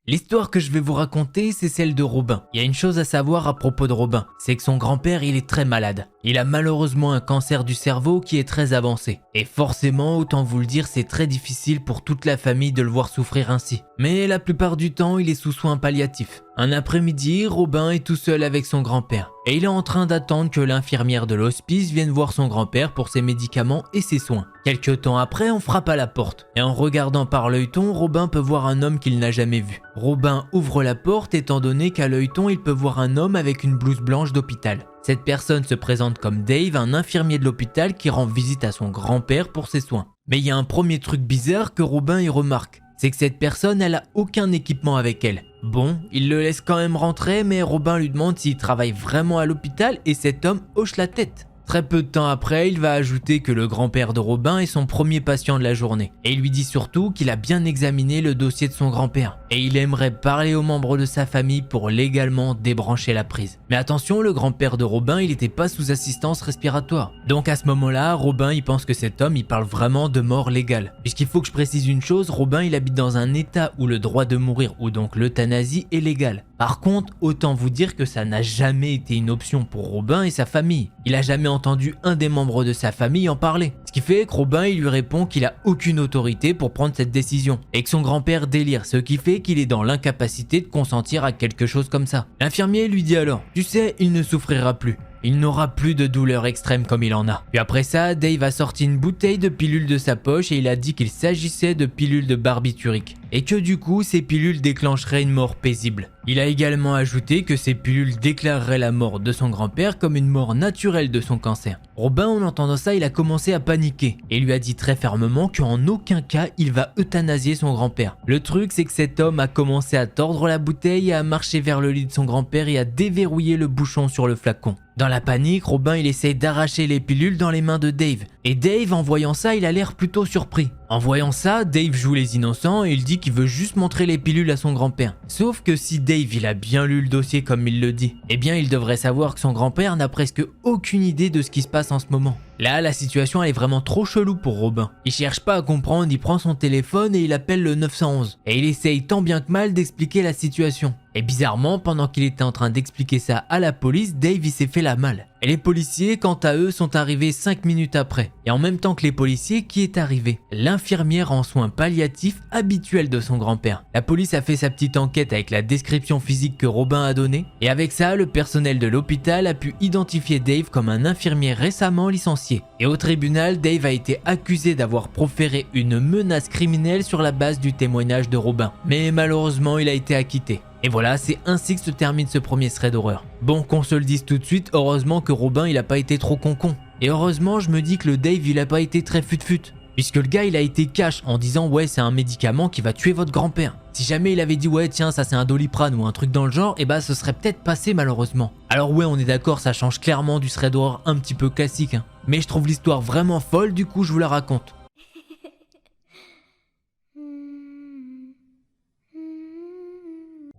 S1: L'histoire que je vais vous raconter, c'est celle de Robin. Il y a une chose à savoir à propos de Robin, c'est que son grand-père, il est très malade. Il a malheureusement un cancer du cerveau qui est très avancé. Et forcément, autant vous le dire, c'est très difficile pour toute la famille de le voir souffrir ainsi. Mais la plupart du temps, il est sous soins palliatifs. Un après-midi, Robin est tout seul avec son grand-père. Et il est en train d'attendre que l'infirmière de l'hospice vienne voir son grand-père pour ses médicaments et ses soins. Quelque temps après, on frappe à la porte. Et en regardant par l'œilleton, Robin peut voir un homme qu'il n'a jamais vu. Robin ouvre la porte étant donné qu'à l'œilleton, il peut voir un homme avec une blouse blanche d'hôpital. Cette personne se présente comme Dave, un infirmier de l'hôpital qui rend visite à son grand-père pour ses soins. Mais il y a un premier truc bizarre que Robin y remarque. C'est que cette personne, elle a aucun équipement avec elle. Bon, il le laisse quand même rentrer, mais Robin lui demande s'il travaille vraiment à l'hôpital et cet homme hoche la tête. Très peu de temps après, il va ajouter que le grand-père de Robin est son premier patient de la journée. Et il lui dit surtout qu'il a bien examiné le dossier de son grand-père. Et il aimerait parler aux membres de sa famille pour légalement débrancher la prise. Mais attention, le grand-père de Robin, il n'était pas sous assistance respiratoire. Donc à ce moment-là, Robin, il pense que cet homme, il parle vraiment de mort légale. Puisqu'il faut que je précise une chose, Robin, il habite dans un état où le droit de mourir ou donc l'euthanasie est légal. Par contre, autant vous dire que ça n'a jamais été une option pour Robin et sa famille. Il a jamais entendu un des membres de sa famille en parler. Ce qui fait que Robin, il lui répond qu'il a aucune autorité pour prendre cette décision et que son grand-père délire, ce qui fait qu'il est dans l'incapacité de consentir à quelque chose comme ça. L'infirmier lui dit alors, tu sais, il ne souffrira plus. Il n'aura plus de douleur extrême comme il en a. Puis après ça, Dave a sorti une bouteille de pilules de sa poche et il a dit qu'il s'agissait de pilules de barbiturique. et que du coup ces pilules déclencheraient une mort paisible. Il a également ajouté que ces pilules déclareraient la mort de son grand-père comme une mort naturelle de son cancer. Robin, en entendant ça, il a commencé à paniquer et lui a dit très fermement qu'en aucun cas il va euthanasier son grand-père. Le truc, c'est que cet homme a commencé à tordre la bouteille et à marcher vers le lit de son grand-père et à déverrouiller le bouchon sur le flacon. Dans la panique, Robin il essaye d'arracher les pilules dans les mains de Dave. Et Dave, en voyant ça, il a l'air plutôt surpris. En voyant ça, Dave joue les innocents et il dit qu'il veut juste montrer les pilules à son grand-père. Sauf que si Dave il a bien lu le dossier comme il le dit, eh bien il devrait savoir que son grand-père n'a presque aucune idée de ce qui se passe en ce moment. Là, la situation elle est vraiment trop chelou pour Robin. Il cherche pas à comprendre, il prend son téléphone et il appelle le 911. Et il essaye tant bien que mal d'expliquer la situation. Et bizarrement, pendant qu'il était en train d'expliquer ça à la police, Dave il s'est fait la malle. Et les policiers, quant à eux, sont arrivés 5 minutes après. Et en même temps que les policiers, qui est arrivé? L'infirmière en soins palliatifs habituelle de son grand-père. La police a fait sa petite enquête avec la description physique que Robin a donnée. Et avec ça, le personnel de l'hôpital a pu identifier Dave comme un infirmier récemment licencié. Et au tribunal, Dave a été accusé d'avoir proféré une menace criminelle sur la base du témoignage de Robin. Mais malheureusement, il a été acquitté. Et voilà, c'est ainsi que se termine ce premier thread d'horreur. Bon, qu'on se le dise tout de suite, heureusement que Robin il a pas été trop con. Et heureusement, je me dis que le Dave il a pas été très fut-fut. Puisque le gars il a été cash en disant ouais c'est un médicament qui va tuer votre grand-père. Si jamais il avait dit ouais tiens ça c'est un Doliprane ou un truc dans le genre, et bah ce serait peut-être passé malheureusement. Alors ouais on est d'accord, ça change clairement du thread d'horreur un petit peu classique hein. Mais je trouve l'histoire vraiment folle, du coup je vous la raconte.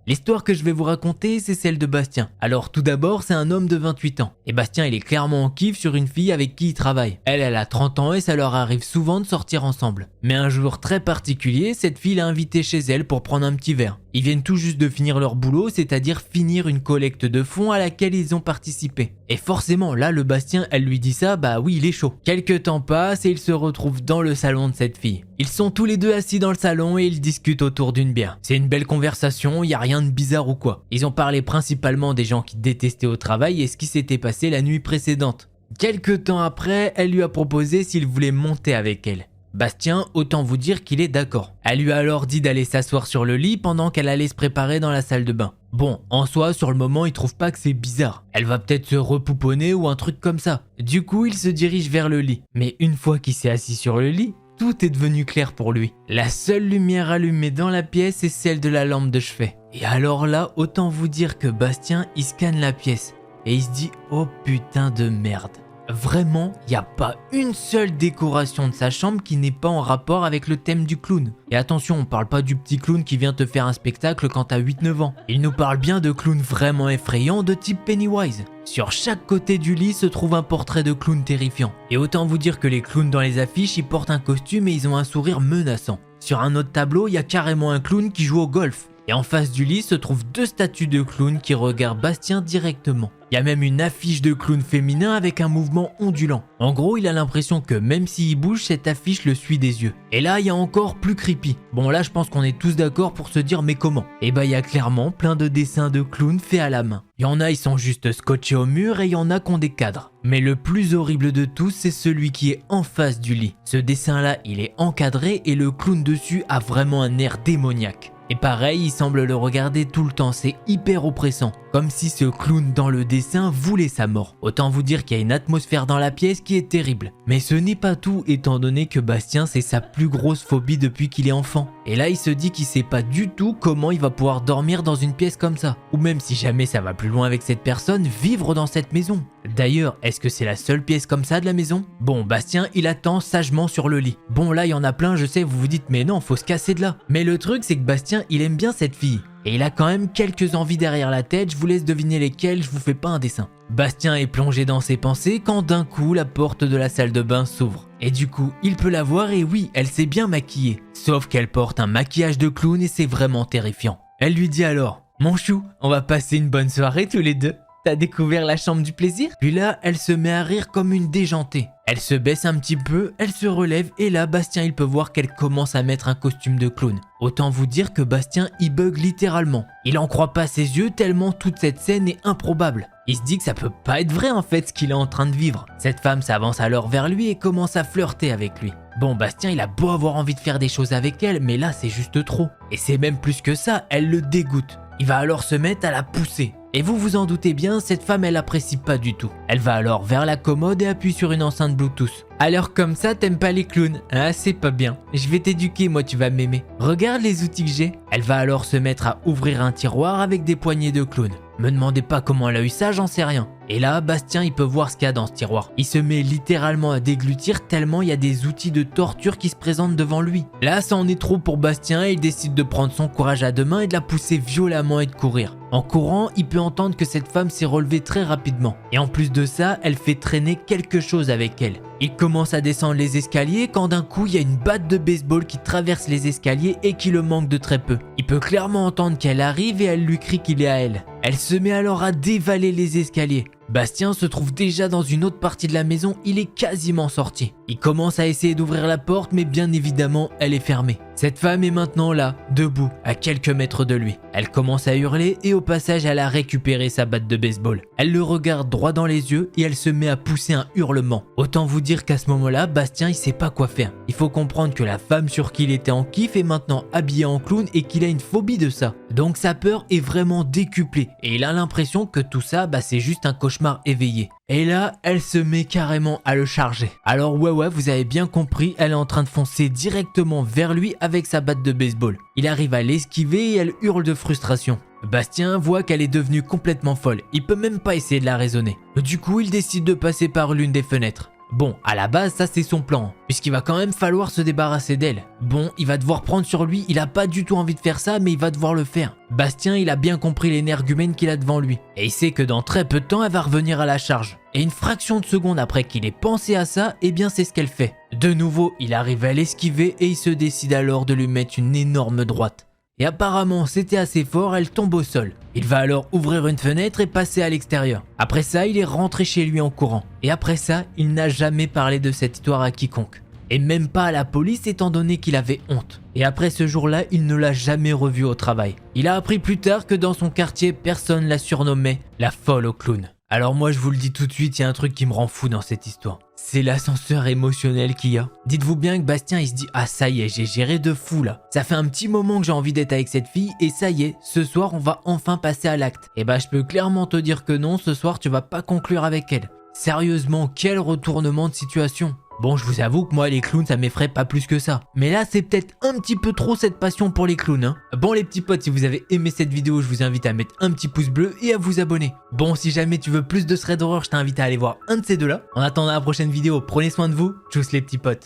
S1: L'histoire que je vais vous raconter, c'est celle de Bastien. Alors tout d'abord, c'est un homme de 28 ans. Et Bastien, il est clairement en kiff sur une fille avec qui il travaille. Elle a 30 ans et ça leur arrive souvent de sortir ensemble. Mais un jour très particulier, cette fille l'a invité chez elle pour prendre un petit verre. Ils viennent tout juste de finir leur boulot, c'est-à-dire finir une collecte de fonds à laquelle ils ont participé. Et forcément, là, le Bastien, elle lui dit ça, bah oui, il est chaud. Quelques temps passent et ils se retrouvent dans le salon de cette fille. Ils sont tous les deux assis dans le salon et ils discutent autour d'une bière. C'est une belle conversation, y a rien de bizarre ou quoi. Ils ont parlé principalement des gens qui détestaient au travail et ce qui s'était passé la nuit précédente. Quelques temps après, elle lui a proposé s'il voulait monter avec elle. Bastien, autant vous dire qu'il est d'accord. Elle lui a alors dit d'aller s'asseoir sur le lit pendant qu'elle allait se préparer dans la salle de bain. Bon, en soi, sur le moment, il trouve pas que c'est bizarre. Elle va peut-être se repouponner ou un truc comme ça. Du coup, il se dirige vers le lit. Mais une fois qu'il s'est assis sur le lit, tout est devenu clair pour lui. La seule lumière allumée dans la pièce est celle de la lampe de chevet. Et alors là, autant vous dire que Bastien, il scanne la pièce. Et il se dit « Oh putain de merde ». Vraiment, il n'y a pas une seule décoration de sa chambre qui n'est pas en rapport avec le thème du clown. Et attention, on parle pas du petit clown qui vient te faire un spectacle quand t'as 8-9 ans. Il nous parle bien de clowns vraiment effrayants de type Pennywise. Sur chaque côté du lit se trouve un portrait de clown terrifiant. Et autant vous dire que les clowns dans les affiches, ils portent un costume et ils ont un sourire menaçant. Sur un autre tableau, il y a carrément un clown qui joue au golf. Et en face du lit se trouvent 2 statues de clowns qui regardent Bastien directement. Il y a même une affiche de clown féminin avec un mouvement ondulant. En gros, il a l'impression que même s'il bouge, cette affiche le suit des yeux. Et là, il y a encore plus creepy. Bon là, je pense qu'on est tous d'accord pour se dire mais comment? Et bah il y a clairement plein de dessins de clowns faits à la main. Il y en a, ils sont juste scotchés au mur et il y en a qui ont des cadres. Mais le plus horrible de tous, c'est celui qui est en face du lit. Ce dessin-là, il est encadré et le clown dessus a vraiment un air démoniaque. Et pareil, il semble le regarder tout le temps, c'est hyper oppressant. Comme si ce clown dans le dessin voulait sa mort. Autant vous dire qu'il y a une atmosphère dans la pièce qui est terrible. Mais ce n'est pas tout, étant donné que Bastien c'est sa plus grosse phobie depuis qu'il est enfant. Et là il se dit qu'il sait pas du tout comment il va pouvoir dormir dans une pièce comme ça. Ou même si jamais ça va plus loin avec cette personne, vivre dans cette maison. D'ailleurs, est-ce que c'est la seule pièce comme ça de la maison? Bon, Bastien il attend sagement sur le lit. Bon là il y en a plein, je sais, vous vous dites mais non, faut se casser de là. Mais le truc c'est que Bastien il aime bien cette fille. Et il a quand même quelques envies derrière la tête, je vous laisse deviner lesquelles, je vous fais pas un dessin. Bastien est plongé dans ses pensées quand d'un coup la porte de la salle de bain s'ouvre. Et du coup, il peut la voir et oui, elle s'est bien maquillée. Sauf qu'elle porte un maquillage de clown et c'est vraiment terrifiant. Elle lui dit alors « Mon chou, on va passer une bonne soirée tous les deux. T'as découvert la chambre du plaisir? Puis là, elle se met à rire comme une déjantée. Elle se baisse un petit peu, elle se relève et là, Bastien, il peut voir qu'elle commence à mettre un costume de clown. Autant vous dire que Bastien, il bug littéralement. Il en croit pas ses yeux tellement toute cette scène est improbable. Il se dit que ça peut pas être vrai en fait ce qu'il est en train de vivre. Cette femme s'avance alors vers lui et commence à flirter avec lui. Bon, Bastien, il a beau avoir envie de faire des choses avec elle, mais là, c'est juste trop. Et c'est même plus que ça, elle le dégoûte. Il va alors se mettre à la pousser. Et vous vous en doutez bien, cette femme elle apprécie pas du tout. Elle va alors vers la commode et appuie sur une enceinte Bluetooth. Alors comme ça t'aimes pas les clowns? Ah c'est pas bien. Je vais t'éduquer, moi tu vas m'aimer. Regarde les outils que j'ai. Elle va alors se mettre à ouvrir un tiroir avec des poignées de clowns. Me demandez pas comment elle a eu ça, j'en sais rien. Et là, Bastien il peut voir ce qu'il y a dans ce tiroir. Il se met littéralement à déglutir tellement il y a des outils de torture qui se présentent devant lui. Là ça en est trop pour Bastien et il décide de prendre son courage à deux mains et de la pousser violemment et de courir. En courant, il peut entendre que cette femme s'est relevée très rapidement. Et en plus de ça, elle fait traîner quelque chose avec elle. Il commence à descendre les escaliers quand d'un coup, il y a une batte de baseball qui traverse les escaliers et qui le manque de très peu. Il peut clairement entendre qu'elle arrive et elle lui crie qu'il est à elle. Elle se met alors à dévaler les escaliers. Bastien se trouve déjà dans une autre partie de la maison, il est quasiment sorti. Il commence à essayer d'ouvrir la porte mais bien évidemment elle est fermée. Cette femme est maintenant là, debout, à quelques mètres de lui. Elle commence à hurler et au passage elle a récupéré sa batte de baseball. Elle le regarde droit dans les yeux et elle se met à pousser un hurlement. Autant vous dire qu'à ce moment-là, Bastien il sait pas quoi faire. Il faut comprendre que la femme sur qui il était en kiff est maintenant habillée en clown et qu'il a une phobie de ça. Donc sa peur est vraiment décuplée et il a l'impression que tout ça c'est juste un cauchemar éveillé. Et là, elle se met carrément à le charger. Alors ouais, vous avez bien compris, elle est en train de foncer directement vers lui avec sa batte de baseball. Il arrive à l'esquiver et elle hurle de frustration. Bastien voit qu'elle est devenue complètement folle, il peut même pas essayer de la raisonner. Du coup, il décide de passer par l'une des fenêtres. Bon, à la base, ça c'est son plan, puisqu'il va quand même falloir se débarrasser d'elle. Bon, il va devoir prendre sur lui, il a pas du tout envie de faire ça, mais il va devoir le faire. Bastien, il a bien compris l'énergumène qu'il a devant lui, et il sait que dans très peu de temps, elle va revenir à la charge. Et une fraction de seconde après qu'il ait pensé à ça, eh bien c'est ce qu'elle fait. De nouveau, il arrive à l'esquiver et il se décide alors de lui mettre une énorme droite. Et apparemment c'était assez fort, elle tombe au sol. Il va alors ouvrir une fenêtre et passer à l'extérieur. Après ça, il est rentré chez lui en courant. Et après ça, il n'a jamais parlé de cette histoire à quiconque. Et même pas à la police étant donné qu'il avait honte. Et après ce jour-là, il ne l'a jamais revu au travail. Il a appris plus tard que dans son quartier, personne la surnommait la folle au clown. Alors moi je vous le dis tout de suite, il y a un truc qui me rend fou dans cette histoire. C'est l'ascenseur émotionnel qu'il y a. Dites-vous bien que Bastien il se dit « Ah ça y est, j'ai géré de fou là. Ça fait un petit moment que j'ai envie d'être avec cette fille et ça y est, ce soir on va enfin passer à l'acte. » Et je peux clairement te dire que non, ce soir tu vas pas conclure avec elle. Sérieusement, quel retournement de situation. Bon, je vous avoue que moi les clowns ça m'effraie pas plus que ça. Mais là c'est peut-être un petit peu trop cette passion pour les clowns hein. Bon les petits potes, si vous avez aimé cette vidéo, je vous invite à mettre un petit pouce bleu et à vous abonner. Bon, si jamais tu veux plus de threads d'horreur, je t'invite à aller voir un de ces deux là. En attendant la prochaine vidéo, prenez soin de vous, tchuss les petits potes.